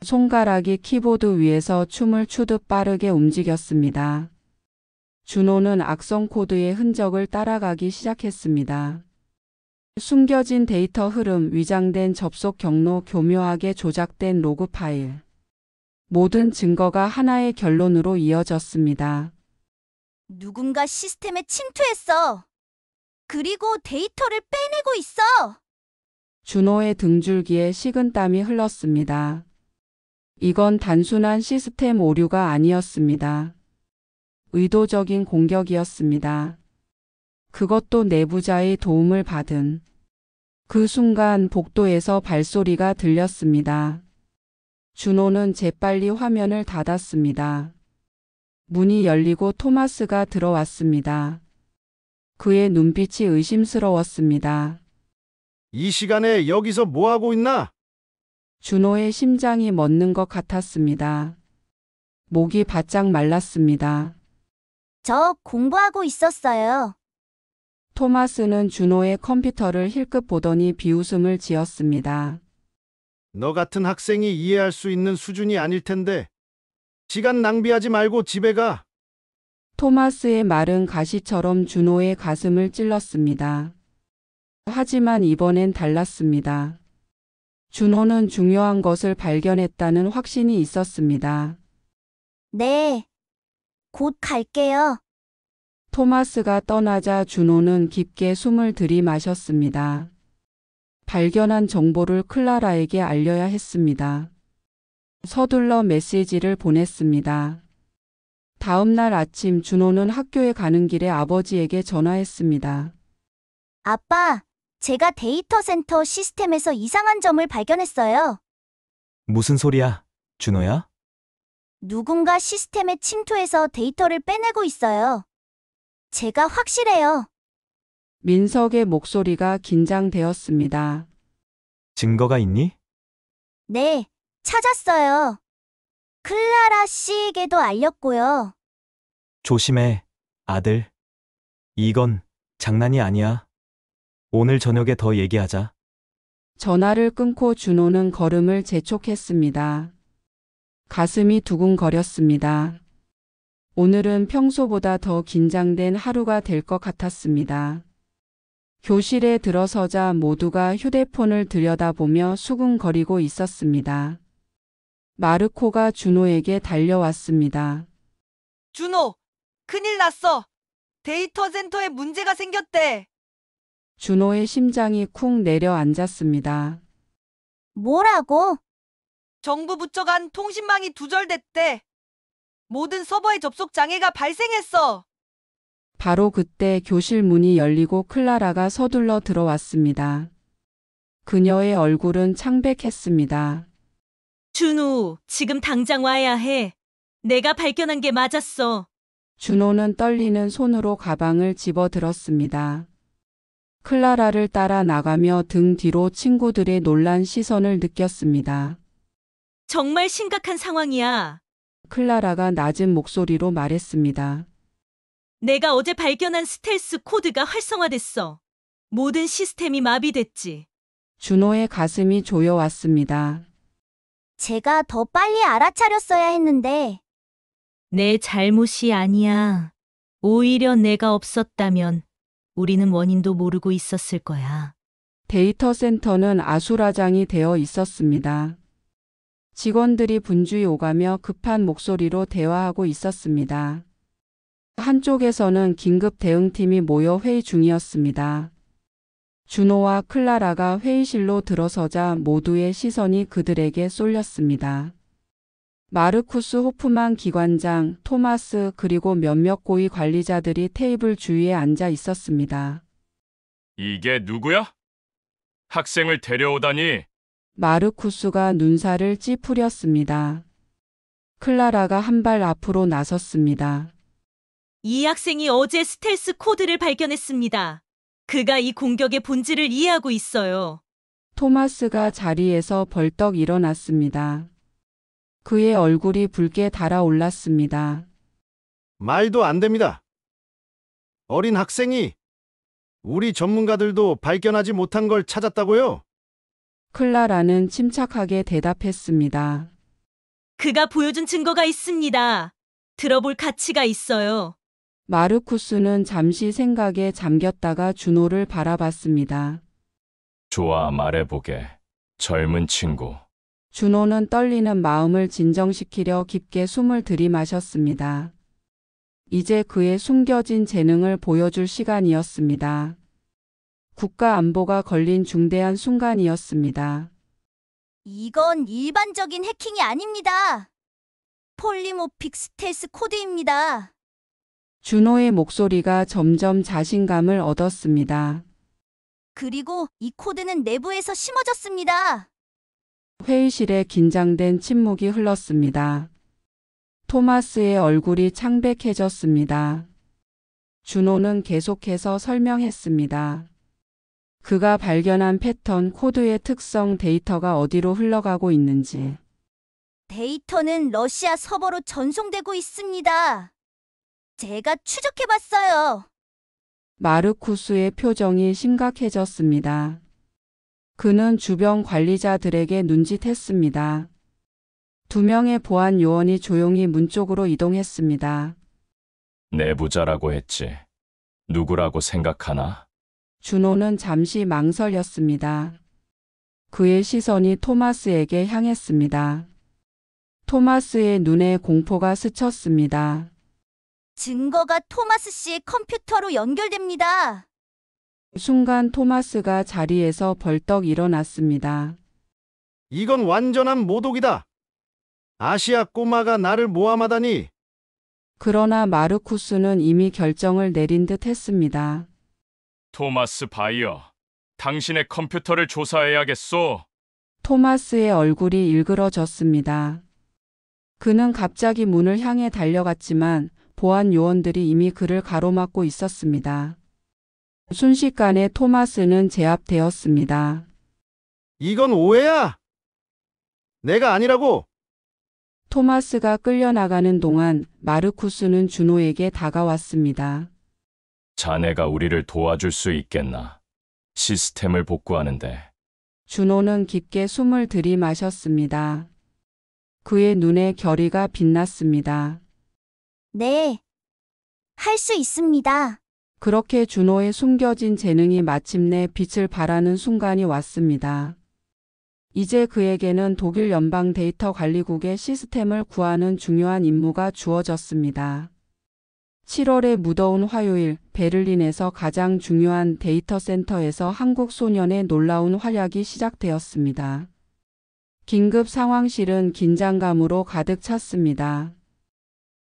손가락이 키보드 위에서 춤을 추듯 빠르게 움직였습니다. 준호는 악성 코드의 흔적을 따라가기 시작했습니다. 숨겨진 데이터 흐름, 위장된 접속 경로, 교묘하게 조작된 로그 파일. 모든 증거가 하나의 결론으로 이어졌습니다. 누군가 시스템에 침투했어. 그리고 데이터를 빼내고 있어. 준호의 등줄기에 식은땀이 흘렀습니다. 이건 단순한 시스템 오류가 아니었습니다. 의도적인 공격이었습니다. 그것도 내부자의 도움을 받은. 그 순간 복도에서 발소리가 들렸습니다. 준호는 재빨리 화면을 닫았습니다. 문이 열리고 토마스가 들어왔습니다. 그의 눈빛이 의심스러웠습니다. 이 시간에 여기서 뭐 하고 있나? 준호의 심장이 멎는 것 같았습니다. 목이 바짝 말랐습니다. 저 공부하고 있었어요. 토마스는 준호의 컴퓨터를 힐끗 보더니 비웃음을 지었습니다. 너 같은 학생이 이해할 수 있는 수준이 아닐 텐데. 시간 낭비하지 말고 집에 가. 토마스의 말은 가시처럼 준호의 가슴을 찔렀습니다. 하지만 이번엔 달랐습니다. 준호는 중요한 것을 발견했다는 확신이 있었습니다. 네. 곧 갈게요. 토마스가 떠나자 준호는 깊게 숨을 들이마셨습니다. 발견한 정보를 클라라에게 알려야 했습니다. 서둘러 메시지를 보냈습니다. 다음 날 아침 준호는 학교에 가는 길에 아버지에게 전화했습니다. 아빠, 제가 데이터 센터 시스템에서 이상한 점을 발견했어요. 무슨 소리야, 준호야? 누군가 시스템에 침투해서 데이터를 빼내고 있어요. 제가 확실해요. 민석의 목소리가 긴장되었습니다. 증거가 있니? 네, 찾았어요. 클라라 씨에게도 알렸고요. 조심해, 아들. 이건 장난이 아니야. 오늘 저녁에 더 얘기하자. 전화를 끊고 준호는 걸음을 재촉했습니다. 가슴이 두근거렸습니다. 오늘은 평소보다 더 긴장된 하루가 될 것 같았습니다. 교실에 들어서자 모두가 휴대폰을 들여다보며 수군거리고 있었습니다. 마르코가 준호에게 달려왔습니다. 준호, 큰일 났어. 데이터 센터에 문제가 생겼대. 준호의 심장이 쿵 내려앉았습니다. 뭐라고? 정부 부처 간 통신망이 두절됐대. 모든 서버에 접속 장애가 발생했어. 바로 그때 교실 문이 열리고 클라라가 서둘러 들어왔습니다. 그녀의 얼굴은 창백했습니다. 준우, 지금 당장 와야 해. 내가 발견한 게 맞았어. 준호는 떨리는 손으로 가방을 집어들었습니다. 클라라를 따라 나가며 등 뒤로 친구들의 놀란 시선을 느꼈습니다. 정말 심각한 상황이야. 클라라가 낮은 목소리로 말했습니다. 내가 어제 발견한 스텔스 코드가 활성화됐어. 모든 시스템이 마비됐지. 준호의 가슴이 조여왔습니다. 제가 더 빨리 알아차렸어야 했는데. 내 잘못이 아니야. 오히려 내가 없었다면 우리는 원인도 모르고 있었을 거야. 데이터 센터는 아수라장이 되어 있었습니다. 직원들이 분주히 오가며 급한 목소리로 대화하고 있었습니다. 한쪽에서는 긴급 대응팀이 모여 회의 중이었습니다. 준호와 클라라가 회의실로 들어서자 모두의 시선이 그들에게 쏠렸습니다. 마르쿠스 호프만 기관장, 토마스 그리고 몇몇 고위 관리자들이 테이블 주위에 앉아 있었습니다. 이게 누구야? 학생을 데려오다니. 마르쿠스가 눈살을 찌푸렸습니다. 클라라가 한 발 앞으로 나섰습니다. 이 학생이 어제 스텔스 코드를 발견했습니다. 그가 이 공격의 본질을 이해하고 있어요. 토마스가 자리에서 벌떡 일어났습니다. 그의 얼굴이 붉게 달아올랐습니다. 말도 안 됩니다. 어린 학생이 우리 전문가들도 발견하지 못한 걸 찾았다고요? 클라라는 침착하게 대답했습니다. 그가 보여준 증거가 있습니다. 들어볼 가치가 있어요. 마르쿠스는 잠시 생각에 잠겼다가 준호를 바라봤습니다. 좋아, 말해보게. 젊은 친구. 준호는 떨리는 마음을 진정시키려 깊게 숨을 들이마셨습니다. 이제 그의 숨겨진 재능을 보여줄 시간이었습니다. 국가 안보가 걸린 중대한 순간이었습니다. 이건 일반적인 해킹이 아닙니다. 폴리모픽 스텔스 코드입니다. 준호의 목소리가 점점 자신감을 얻었습니다. 그리고 이 코드는 내부에서 심어졌습니다. 회의실에 긴장된 침묵이 흘렀습니다. 토마스의 얼굴이 창백해졌습니다. 준호는 계속해서 설명했습니다. 그가 발견한 패턴, 코드의 특성, 데이터가 어디로 흘러가고 있는지. 데이터는 러시아 서버로 전송되고 있습니다. 제가 추적해봤어요. 마르쿠스의 표정이 심각해졌습니다. 그는 주변 관리자들에게 눈짓했습니다. 2명의 보안 요원이 조용히 문 쪽으로 이동했습니다. 내부자라고 했지. 누구라고 생각하나? 준호는 잠시 망설였습니다. 그의 시선이 토마스에게 향했습니다. 토마스의 눈에 공포가 스쳤습니다. 증거가 토마스 씨의 컴퓨터로 연결됩니다. 순간 토마스가 자리에서 벌떡 일어났습니다. 이건 완전한 모독이다. 아시아 꼬마가 나를 모함하다니. 그러나 마르쿠스는 이미 결정을 내린 듯 했습니다. 토마스 바이어, 당신의 컴퓨터를 조사해야겠소. 토마스의 얼굴이 일그러졌습니다. 그는 갑자기 문을 향해 달려갔지만 보안 요원들이 이미 그를 가로막고 있었습니다. 순식간에 토마스는 제압되었습니다. 이건 오해야. 내가 아니라고. 토마스가 끌려나가는 동안 마르쿠스는 준호에게 다가왔습니다. 자네가 우리를 도와줄 수 있겠나? 시스템을 복구하는데. 준호는 깊게 숨을 들이마셨습니다. 그의 눈에 결의가 빛났습니다. 네. 할 수 있습니다. 그렇게 준호의 숨겨진 재능이 마침내 빛을 발하는 순간이 왔습니다. 이제 그에게는 독일 연방 데이터 관리국의 시스템을 구하는 중요한 임무가 주어졌습니다. 7월의 무더운 화요일, 베를린에서 가장 중요한 데이터 센터에서 한국 소년의 놀라운 활약이 시작되었습니다. 긴급 상황실은 긴장감으로 가득 찼습니다.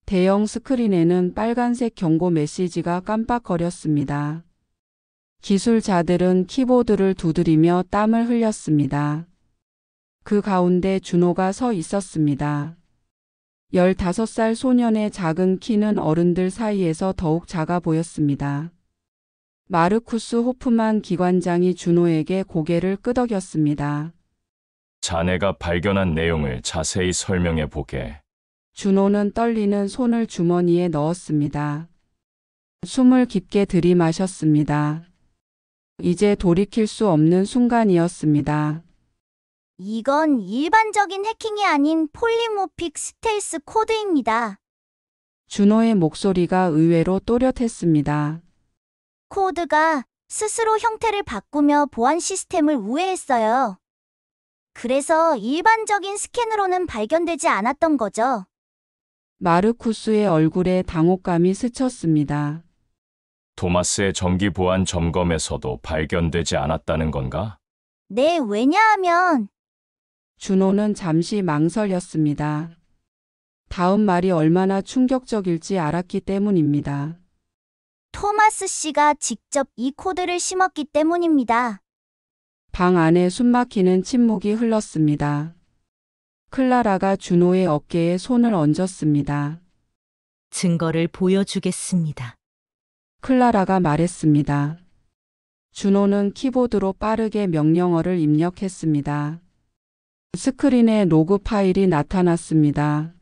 대형 스크린에는 빨간색 경고 메시지가 깜빡거렸습니다. 기술자들은 키보드를 두드리며 땀을 흘렸습니다. 그 가운데 준호가 서 있었습니다. 15살 소년의 작은 키는 어른들 사이에서 더욱 작아 보였습니다. 마르쿠스 호프만 기관장이 준호에게 고개를 끄덕였습니다. 자네가 발견한 내용을 자세히 설명해 보게. 준호는 떨리는 손을 주머니에 넣었습니다. 숨을 깊게 들이마셨습니다. 이제 돌이킬 수 없는 순간이었습니다. 이건 일반적인 해킹이 아닌 폴리모픽 스텔스 코드입니다. 준호의 목소리가 의외로 또렷했습니다. 코드가 스스로 형태를 바꾸며 보안 시스템을 우회했어요. 그래서 일반적인 스캔으로는 발견되지 않았던 거죠. 마르쿠스의 얼굴에 당혹감이 스쳤습니다. 토마스의 정기 보안 점검에서도 발견되지 않았다는 건가? 네, 왜냐하면 준호는 잠시 망설였습니다. 다음 말이 얼마나 충격적일지 알았기 때문입니다. 토마스 씨가 직접 이 코드를 심었기 때문입니다. 방 안에 숨막히는 침묵이 흘렀습니다. 클라라가 준호의 어깨에 손을 얹었습니다. 증거를 보여주겠습니다. 클라라가 말했습니다. 준호는 키보드로 빠르게 명령어를 입력했습니다. 스크린에 로그 파일이 나타났습니다.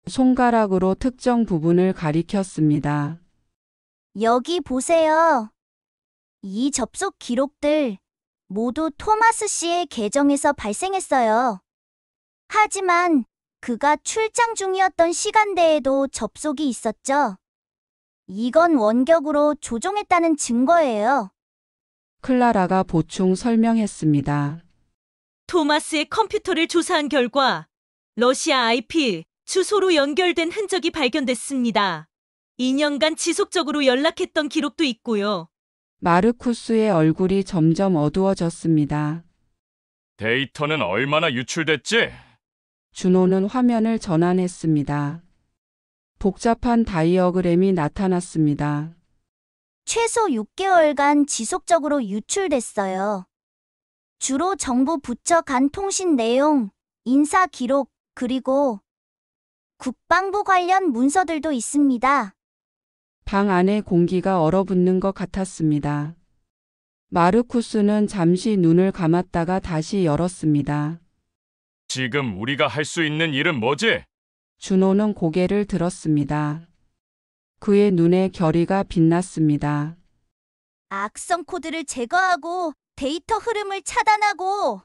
손가락으로 특정 부분을 가리켰습니다. 여기 보세요. 이 접속 기록들 모두 토마스 씨의 계정에서 발생했어요. 하지만 그가 출장 중이었던 시간대에도 접속이 있었죠. 이건 원격으로 조종했다는 증거예요. 클라라가 보충 설명했습니다. 토마스의 컴퓨터를 조사한 결과 러시아 IP 주소로 연결된 흔적이 발견됐습니다. 2년간 지속적으로 연락했던 기록도 있고요. 마르쿠스의 얼굴이 점점 어두워졌습니다. 데이터는 얼마나 유출됐지? 준호는 화면을 전환했습니다. 복잡한 다이어그램이 나타났습니다. 최소 6개월간 지속적으로 유출됐어요. 주로 정부 부처 간 통신 내용, 인사 기록, 그리고 국방부 관련 문서들도 있습니다. 방 안에 공기가 얼어붙는 것 같았습니다. 마르쿠스는 잠시 눈을 감았다가 다시 열었습니다. 지금 우리가 할 수 있는 일은 뭐지? 준호는 고개를 들었습니다. 그의 눈에 결의가 빛났습니다. 악성 코드를 제거하고 데이터 흐름을 차단하고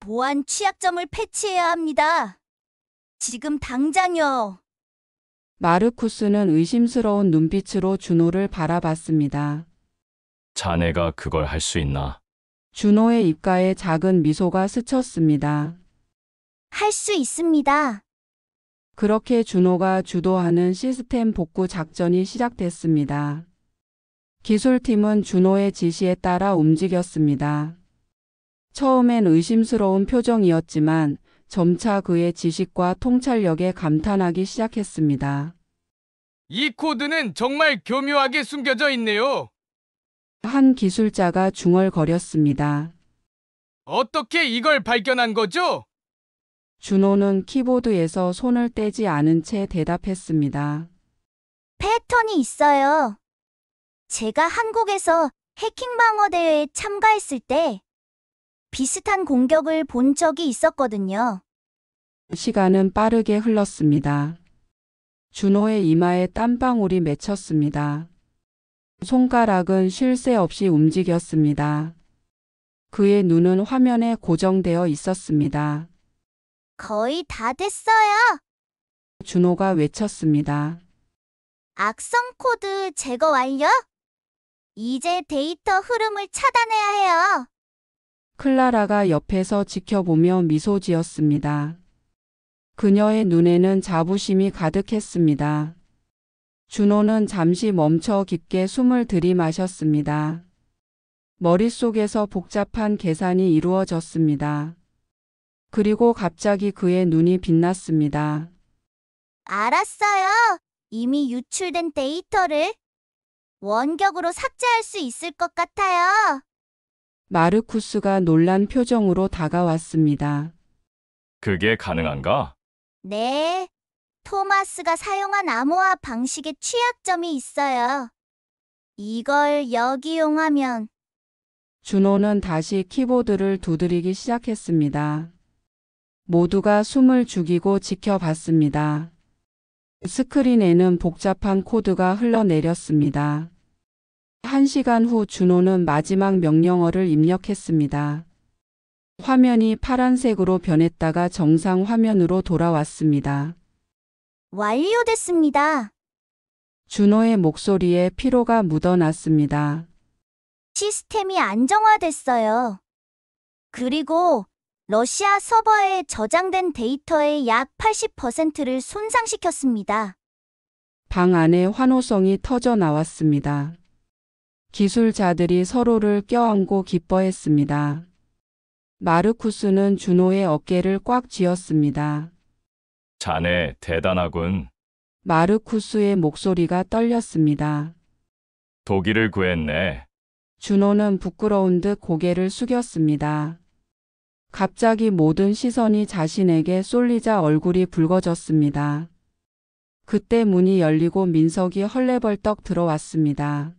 보안 취약점을 패치해야 합니다. 지금 당장요. 마르쿠스는 의심스러운 눈빛으로 준호를 바라봤습니다. 자네가 그걸 할 수 있나? 준호의 입가에 작은 미소가 스쳤습니다. 할 수 있습니다. 그렇게 준호가 주도하는 시스템 복구 작전이 시작됐습니다. 기술팀은 준호의 지시에 따라 움직였습니다. 처음엔 의심스러운 표정이었지만 점차 그의 지식과 통찰력에 감탄하기 시작했습니다. 이 코드는 정말 교묘하게 숨겨져 있네요. 한 기술자가 중얼거렸습니다. 어떻게 이걸 발견한 거죠? 준호는 키보드에서 손을 떼지 않은 채 대답했습니다. 패턴이 있어요. 제가 한국에서 해킹 방어 대회에 참가했을 때 비슷한 공격을 본 적이 있었거든요. 시간은 빠르게 흘렀습니다. 준호의 이마에 땀방울이 맺혔습니다. 손가락은 쉴 새 없이 움직였습니다. 그의 눈은 화면에 고정되어 있었습니다. 거의 다 됐어요. 준호가 외쳤습니다. 악성 코드 제거 완료? 이제 데이터 흐름을 차단해야 해요. 클라라가 옆에서 지켜보며 미소 지었습니다. 그녀의 눈에는 자부심이 가득했습니다. 준호는 잠시 멈춰 깊게 숨을 들이마셨습니다. 머릿속에서 복잡한 계산이 이루어졌습니다. 그리고 갑자기 그의 눈이 빛났습니다. 알았어요. 이미 유출된 데이터를 원격으로 삭제할 수 있을 것 같아요. 마르쿠스가 놀란 표정으로 다가왔습니다. 그게 가능한가? 네. 토마스가 사용한 암호화 방식에 취약점이 있어요. 이걸 역이용하면 준호는 다시 키보드를 두드리기 시작했습니다. 모두가 숨을 죽이고 지켜봤습니다. 스크린에는 복잡한 코드가 흘러내렸습니다. 1시간 후 준호는 마지막 명령어를 입력했습니다. 화면이 파란색으로 변했다가 정상 화면으로 돌아왔습니다. 완료됐습니다. 준호의 목소리에 피로가 묻어났습니다. 시스템이 안정화됐어요. 그리고 러시아 서버에 저장된 데이터의 약 80%를 손상시켰습니다. 방 안에 환호성이 터져 나왔습니다. 기술자들이 서로를 껴안고 기뻐했습니다. 마르쿠스는 준호의 어깨를 꽉 쥐었습니다. 자네 대단하군. 마르쿠스의 목소리가 떨렸습니다. 독일을 구했네. 준호는 부끄러운 듯 고개를 숙였습니다. 갑자기 모든 시선이 자신에게 쏠리자 얼굴이 붉어졌습니다. 그때 문이 열리고 민석이 헐레벌떡 들어왔습니다.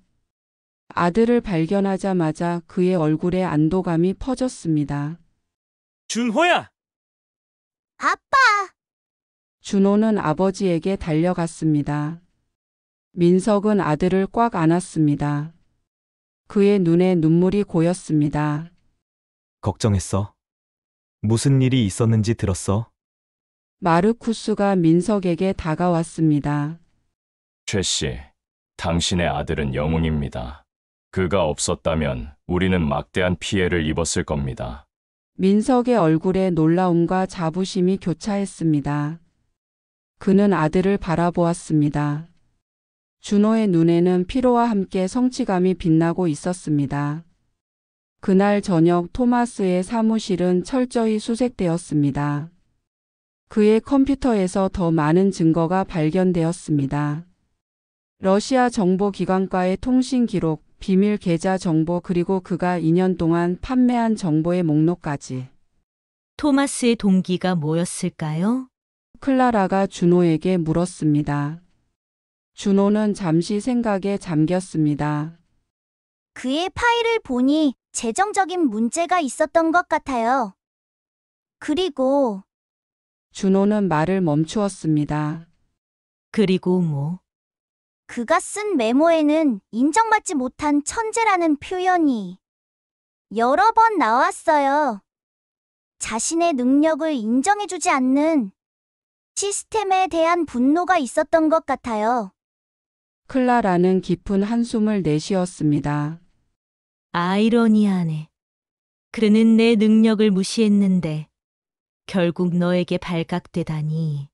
아들을 발견하자마자 그의 얼굴에 안도감이 퍼졌습니다. 준호야! 아빠! 준호는 아버지에게 달려갔습니다. 민석은 아들을 꽉 안았습니다. 그의 눈에 눈물이 고였습니다. 걱정했어. 무슨 일이 있었는지 들었어? 마르쿠스가 민석에게 다가왔습니다. 최 씨, 당신의 아들은 영웅입니다. 그가 없었다면 우리는 막대한 피해를 입었을 겁니다. 민석의 얼굴에 놀라움과 자부심이 교차했습니다. 그는 아들을 바라보았습니다. 준호의 눈에는 피로와 함께 성취감이 빛나고 있었습니다. 그날 저녁 토마스의 사무실은 철저히 수색되었습니다. 그의 컴퓨터에서 더 많은 증거가 발견되었습니다. 러시아 정보기관과의 통신 기록, 비밀 계좌 정보 그리고 그가 2년 동안 판매한 정보의 목록까지. 토마스의 동기가 뭐였을까요? 클라라가 준호에게 물었습니다. 준호는 잠시 생각에 잠겼습니다. 그의 파일을 보니 재정적인 문제가 있었던 것 같아요. 그리고 준호는 말을 멈추었습니다. 그리고 뭐? 그가 쓴 메모에는 인정받지 못한 천재라는 표현이 여러 번 나왔어요. 자신의 능력을 인정해주지 않는 시스템에 대한 분노가 있었던 것 같아요. 클라라는 깊은 한숨을 내쉬었습니다. 아이러니하네. 그는 내 능력을 무시했는데 결국 너에게 발각되다니.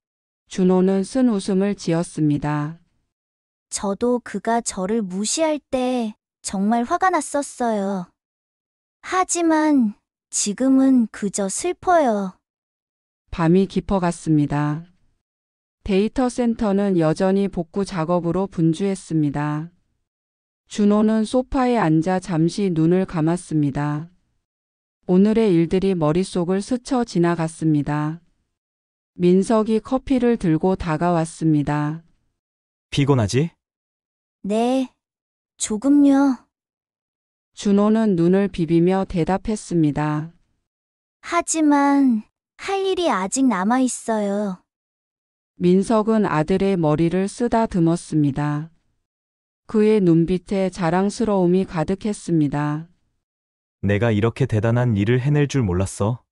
준호는 쓴 웃음을 지었습니다. 저도 그가 저를 무시할 때 정말 화가 났었어요. 하지만 지금은 그저 슬퍼요. 밤이 깊어갔습니다. 데이터 센터는 여전히 복구 작업으로 분주했습니다. 준호는 소파에 앉아 잠시 눈을 감았습니다. 오늘의 일들이 머릿속을 스쳐 지나갔습니다. 민석이 커피를 들고 다가왔습니다. 피곤하지? 네, 조금요. 준호는 눈을 비비며 대답했습니다. 하지만 할 일이 아직 남아 있어요. 민석은 아들의 머리를 쓰다듬었습니다. 그의 눈빛에 자랑스러움이 가득했습니다. 내가 이렇게 대단한 일을 해낼 줄 몰랐어.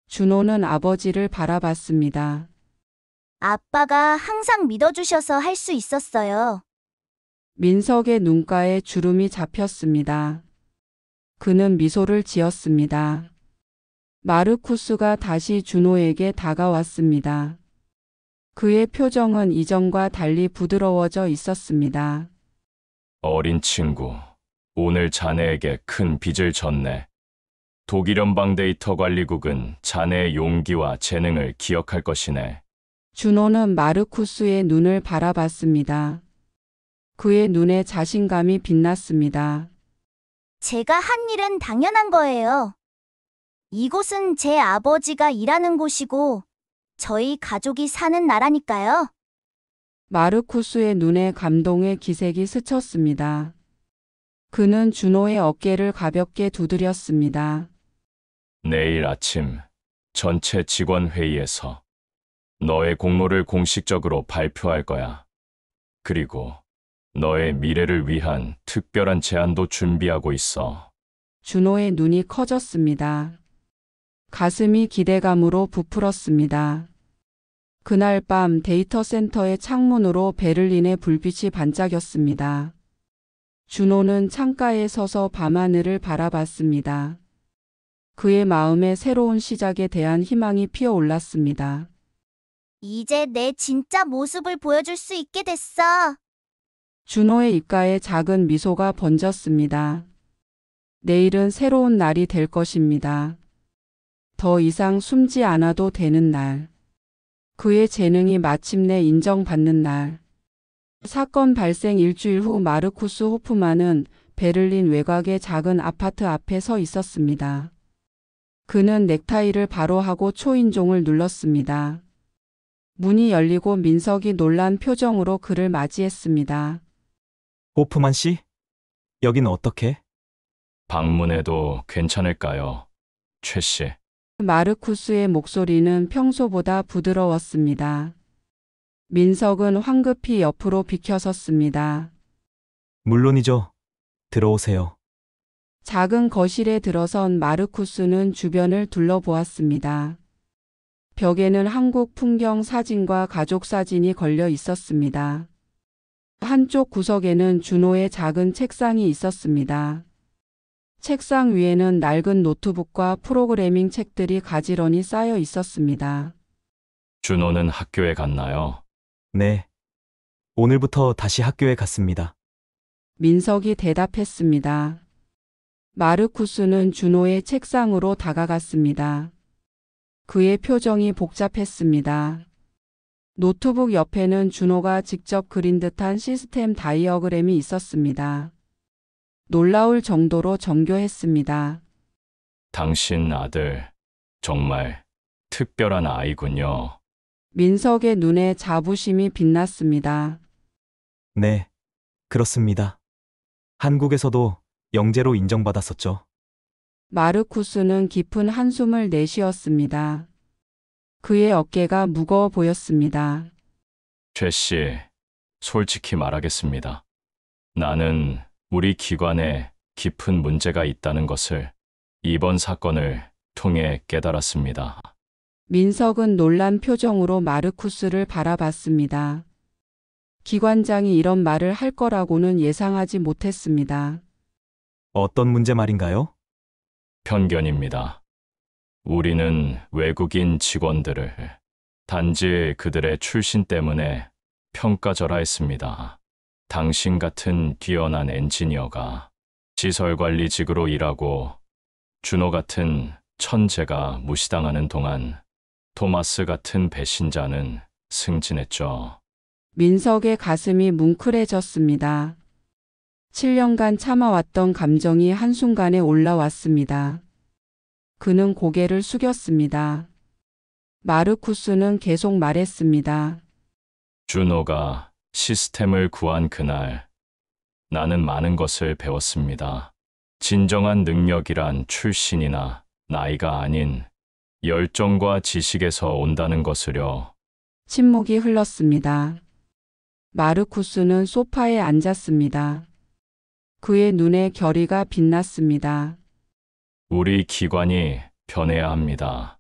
준호는 아버지를 바라봤습니다. 아빠가 항상 믿어주셔서 할 수 있었어요. 민석의 눈가에 주름이 잡혔습니다. 그는 미소를 지었습니다. 마르쿠스가 다시 준호에게 다가왔습니다. 그의 표정은 이전과 달리 부드러워져 있었습니다. 어린 친구, 오늘 자네에게 큰 빚을 졌네. 독일 연방 데이터 관리국은 자네의 용기와 재능을 기억할 것이네. 준호는 마르쿠스의 눈을 바라봤습니다. 그의 눈에 자신감이 빛났습니다. 제가 한 일은 당연한 거예요. 이곳은 제 아버지가 일하는 곳이고 저희 가족이 사는 나라니까요. 마르쿠스의 눈에 감동의 기색이 스쳤습니다. 그는 준호의 어깨를 가볍게 두드렸습니다. 내일 아침 전체 직원 회의에서 너의 공로를 공식적으로 발표할 거야. 그리고 너의 미래를 위한 특별한 제안도 준비하고 있어. 준호의 눈이 커졌습니다. 가슴이 기대감으로 부풀었습니다. 그날 밤 데이터 센터의 창문으로 베를린의 불빛이 반짝였습니다. 준호는 창가에 서서 밤하늘을 바라봤습니다. 그의 마음에 새로운 시작에 대한 희망이 피어올랐습니다. 이제 내 진짜 모습을 보여줄 수 있게 됐어. 준호의 입가에 작은 미소가 번졌습니다. 내일은 새로운 날이 될 것입니다. 더 이상 숨지 않아도 되는 날. 그의 재능이 마침내 인정받는 날. 사건 발생 일주일 후 마르쿠스 호프만은 베를린 외곽의 작은 아파트 앞에 서 있었습니다. 그는 넥타이를 바로 하고 초인종을 눌렀습니다. 문이 열리고 민석이 놀란 표정으로 그를 맞이했습니다. 호프만 씨? 여긴 어떻게? 방문해도 괜찮을까요? 최 씨. 마르쿠스의 목소리는 평소보다 부드러웠습니다. 민석은 황급히 옆으로 비켜섰습니다. 물론이죠. 들어오세요. 작은 거실에 들어선 마르쿠스는 주변을 둘러보았습니다. 벽에는 한국 풍경 사진과 가족 사진이 걸려 있었습니다. 한쪽 구석에는 준호의 작은 책상이 있었습니다. 책상 위에는 낡은 노트북과 프로그래밍 책들이 가지런히 쌓여 있었습니다. 준호는 학교에 갔나요? 네. 오늘부터 다시 학교에 갔습니다. 민석이 대답했습니다. 마르쿠스는 준호의 책상으로 다가갔습니다. 그의 표정이 복잡했습니다. 노트북 옆에는 준호가 직접 그린 듯한 시스템 다이어그램이 있었습니다. 놀라울 정도로 정교했습니다. 당신 아들, 정말 특별한 아이군요. 민석의 눈에 자부심이 빛났습니다. 네. 그렇습니다. 한국에서도 영재로 인정받았었죠. 마르쿠스는 깊은 한숨을 내쉬었습니다. 그의 어깨가 무거워 보였습니다. 최 씨, 솔직히 말하겠습니다. 나는 우리 기관에 깊은 문제가 있다는 것을 이번 사건을 통해 깨달았습니다. 민석은 놀란 표정으로 마르쿠스를 바라봤습니다. 기관장이 이런 말을 할 거라고는 예상하지 못했습니다. 어떤 문제 말인가요? 편견입니다. 우리는 외국인 직원들을 단지 그들의 출신 때문에 평가절하했습니다. 당신 같은 뛰어난 엔지니어가 시설관리직으으로 일하고 준호 같은 천재가 무시당하는 동안 토마스 같은 배신자는 승진했죠. 민석의 가슴이 뭉클해졌습니다. 7년간 참아왔던 감정이 한순간에 올라왔습니다. 그는 고개를 숙였습니다. 마르쿠스는 계속 말했습니다. 준호가 시스템을 구한 그날, 나는 많은 것을 배웠습니다. 진정한 능력이란 출신이나 나이가 아닌 열정과 지식에서 온다는 것을요. 침묵이 흘렀습니다. 마르쿠스는 소파에 앉았습니다. 그의 눈에 결의가 빛났습니다. 우리 기관이 변해야 합니다.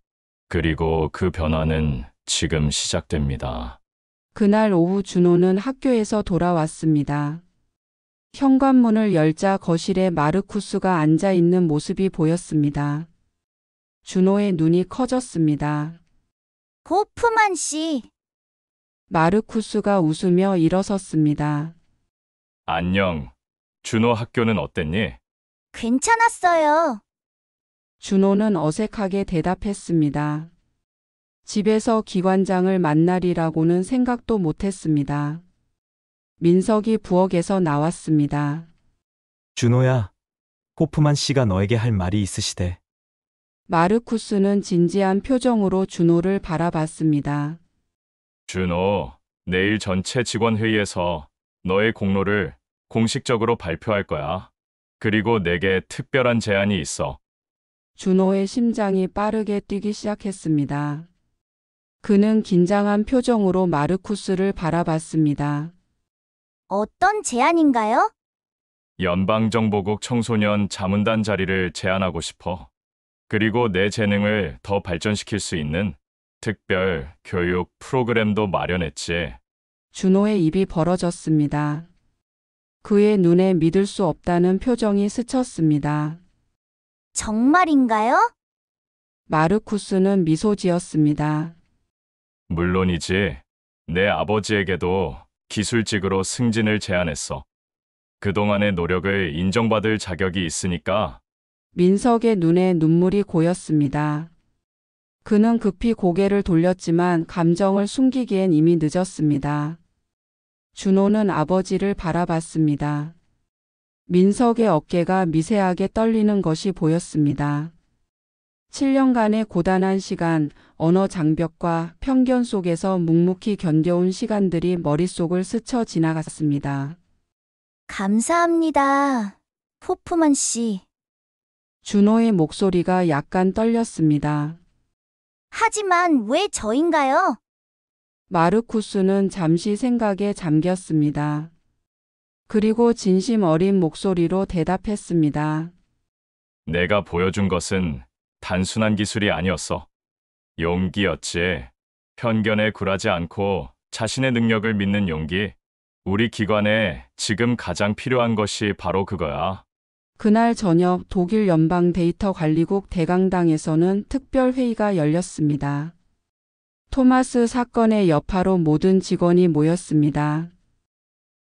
그리고 그 변화는 지금 시작됩니다. 그날 오후 준호는 학교에서 돌아왔습니다. 현관문을 열자 거실에 마르쿠스가 앉아 있는 모습이 보였습니다. 준호의 눈이 커졌습니다. 호프만 씨, 마르쿠스가 웃으며 일어섰습니다. 안녕. 준호 학교는 어땠니? 괜찮았어요. 준호는 어색하게 대답했습니다. 집에서 기관장을 만나리라고는 생각도 못했습니다. 민석이 부엌에서 나왔습니다. 준호야, 호프만 씨가 너에게 할 말이 있으시대. 마르쿠스는 진지한 표정으로 준호를 바라봤습니다. 준호, 내일 전체 직원 회의에서 너의 공로를 공식적으로 발표할 거야. 그리고 내게 특별한 제안이 있어. 준호의 심장이 빠르게 뛰기 시작했습니다. 그는 긴장한 표정으로 마르쿠스를 바라봤습니다. 어떤 제안인가요? 연방정보국 청소년 자문단 자리를 제안하고 싶어. 그리고 내 재능을 더 발전시킬 수 있는 특별 교육 프로그램도 마련했지. 준호의 입이 벌어졌습니다. 그의 눈에 믿을 수 없다는 표정이 스쳤습니다. 정말인가요? 마르쿠스는 미소 지었습니다. 물론이지. 내 아버지에게도 기술직으로 승진을 제안했어. 그동안의 노력을 인정받을 자격이 있으니까. 민석의 눈에 눈물이 고였습니다. 그는 급히 고개를 돌렸지만 감정을 숨기기엔 이미 늦었습니다. 준호는 아버지를 바라봤습니다. 민석의 어깨가 미세하게 떨리는 것이 보였습니다. 7년간의 고단한 시간, 언어 장벽과 편견 속에서 묵묵히 견뎌온 시간들이 머릿속을 스쳐 지나갔습니다. 감사합니다. 호프만 씨. 준호의 목소리가 약간 떨렸습니다. 하지만 왜 저인가요? 마르쿠스는 잠시 생각에 잠겼습니다. 그리고 진심 어린 목소리로 대답했습니다. 내가 보여준 것은 단순한 기술이 아니었어. 용기였지. 편견에 굴하지 않고 자신의 능력을 믿는 용기. 우리 기관에 지금 가장 필요한 것이 바로 그거야. 그날 저녁 독일 연방 데이터 관리국 대강당에서는 특별 회의가 열렸습니다. 토마스 사건의 여파로 모든 직원이 모였습니다.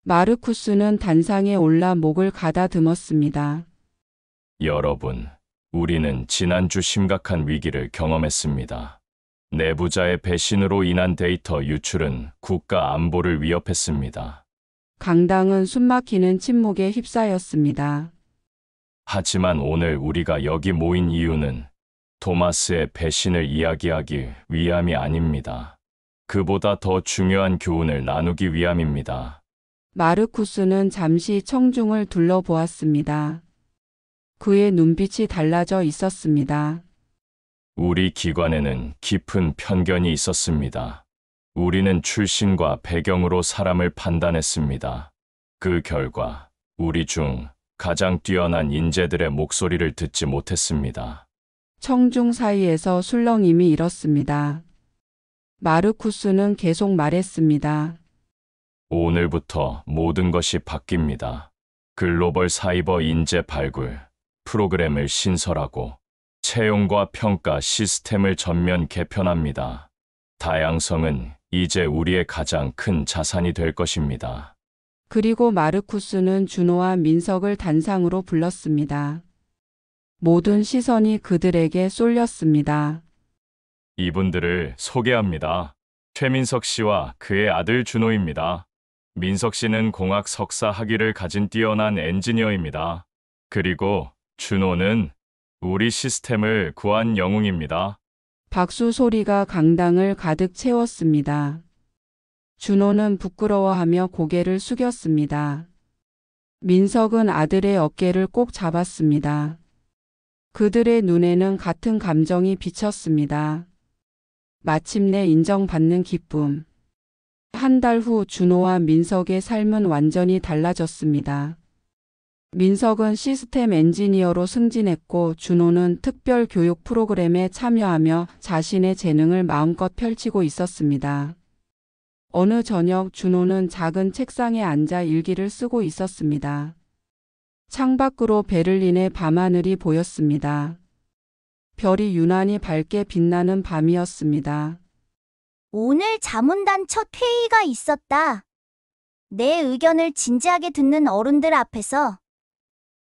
마르쿠스는 단상에 올라 목을 가다듬었습니다. 여러분, 우리는 지난주 심각한 위기를 경험했습니다. 내부자의 배신으로 인한 데이터 유출은 국가 안보를 위협했습니다. 강당은 숨막히는 침묵에 휩싸였습니다. 하지만 오늘 우리가 여기 모인 이유는 토마스의 배신을 이야기하기 위함이 아닙니다. 그보다 더 중요한 교훈을 나누기 위함입니다. 마르쿠스는 잠시 청중을 둘러보았습니다. 그의 눈빛이 달라져 있었습니다. 우리 기관에는 깊은 편견이 있었습니다. 우리는 출신과 배경으로 사람을 판단했습니다. 그 결과 우리 중 가장 뛰어난 인재들의 목소리를 듣지 못했습니다. 청중 사이에서 술렁임이 일었습니다. 마르쿠스는 계속 말했습니다. 오늘부터 모든 것이 바뀝니다. 글로벌 사이버 인재 발굴 프로그램을 신설하고 채용과 평가 시스템을 전면 개편합니다. 다양성은 이제 우리의 가장 큰 자산이 될 것입니다. 그리고 마르쿠스는 준호와 민석을 단상으로 불렀습니다. 모든 시선이 그들에게 쏠렸습니다. 이분들을 소개합니다. 최민석 씨와 그의 아들 준호입니다. 민석 씨는 공학 석사 학위를 가진 뛰어난 엔지니어입니다. 그리고 준호는 우리 시스템을 구한 영웅입니다. 박수 소리가 강당을 가득 채웠습니다. 준호는 부끄러워하며 고개를 숙였습니다. 민석은 아들의 어깨를 꼭 잡았습니다. 그들의 눈에는 같은 감정이 비쳤습니다. 마침내 인정받는 기쁨. 한 달 후 준호와 민석의 삶은 완전히 달라졌습니다. 민석은 시스템 엔지니어로 승진했고 준호는 특별 교육 프로그램에 참여하며 자신의 재능을 마음껏 펼치고 있었습니다. 어느 저녁 준호는 작은 책상에 앉아 일기를 쓰고 있었습니다. 창밖으로 베를린의 밤하늘이 보였습니다. 별이 유난히 밝게 빛나는 밤이었습니다. 오늘 자문단 첫 회의가 있었다. 내 의견을 진지하게 듣는 어른들 앞에서.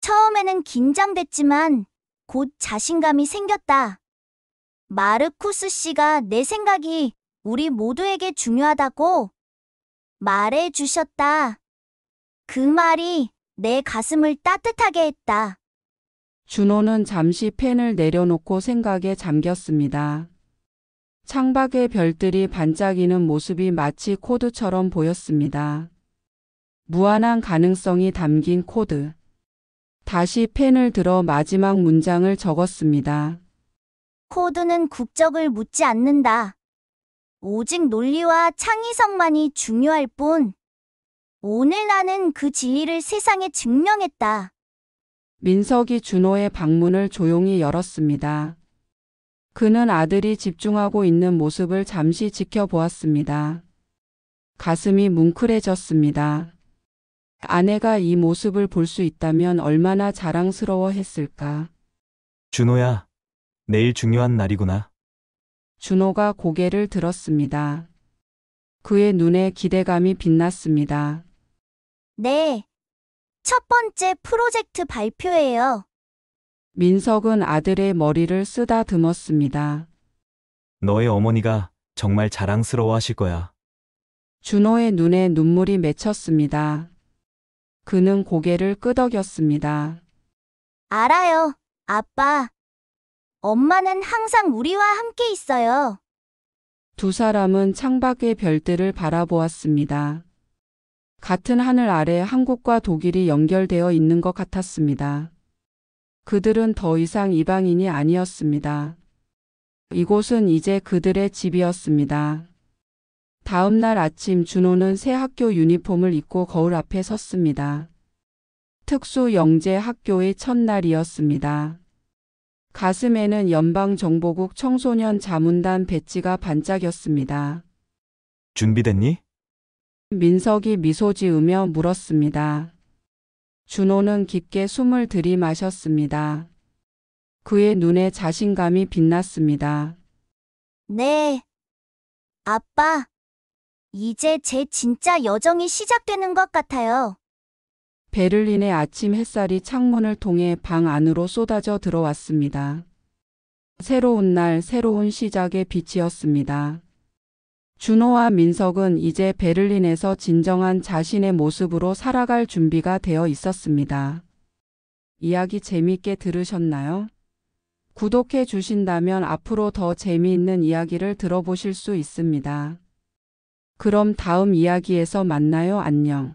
처음에는 긴장됐지만 곧 자신감이 생겼다. 마르쿠스 씨가 내 생각이 우리 모두에게 중요하다고 말해 주셨다. 그 말이 내 가슴을 따뜻하게 했다. 준호는 잠시 펜을 내려놓고 생각에 잠겼습니다. 창밖의 별들이 반짝이는 모습이 마치 코드처럼 보였습니다. 무한한 가능성이 담긴 코드. 다시 펜을 들어 마지막 문장을 적었습니다. 코드는 국적을 묻지 않는다. 오직 논리와 창의성만이 중요할 뿐. 오늘 나는 그 진리를 세상에 증명했다. 민석이 준호의 방문을 조용히 열었습니다. 그는 아들이 집중하고 있는 모습을 잠시 지켜보았습니다. 가슴이 뭉클해졌습니다. 아내가 이 모습을 볼 수 있다면 얼마나 자랑스러워했을까. 준호야, 내일 중요한 날이구나. 준호가 고개를 들었습니다. 그의 눈에 기대감이 빛났습니다. 네. 첫 번째 프로젝트 발표예요. 민석은 아들의 머리를 쓰다듬었습니다. 너의 어머니가 정말 자랑스러워 하실 거야. 준호의 눈에 눈물이 맺혔습니다. 그는 고개를 끄덕였습니다. 알아요, 아빠. 엄마는 항상 우리와 함께 있어요. 두 사람은 창밖의 별들을 바라보았습니다. 같은 하늘 아래 한국과 독일이 연결되어 있는 것 같았습니다. 그들은 더 이상 이방인이 아니었습니다. 이곳은 이제 그들의 집이었습니다. 다음 날 아침 준호는 새 학교 유니폼을 입고 거울 앞에 섰습니다. 특수 영재 학교의 첫날이었습니다. 가슴에는 연방정보국 청소년 자문단 배지가 반짝였습니다. 준비됐니? 민석이 미소 지으며 물었습니다. 준호는 깊게 숨을 들이마셨습니다. 그의 눈에 자신감이 빛났습니다. 네. 아빠, 이제 제 진짜 여정이 시작되는 것 같아요. 베를린의 아침 햇살이 창문을 통해 방 안으로 쏟아져 들어왔습니다. 새로운 날, 새로운 시작의 빛이었습니다. 준호와 민석은 이제 베를린에서 진정한 자신의 모습으로 살아갈 준비가 되어 있었습니다. 이야기 재미있게 들으셨나요? 구독해 주신다면 앞으로 더 재미있는 이야기를 들어보실 수 있습니다. 그럼 다음 이야기에서 만나요. 안녕.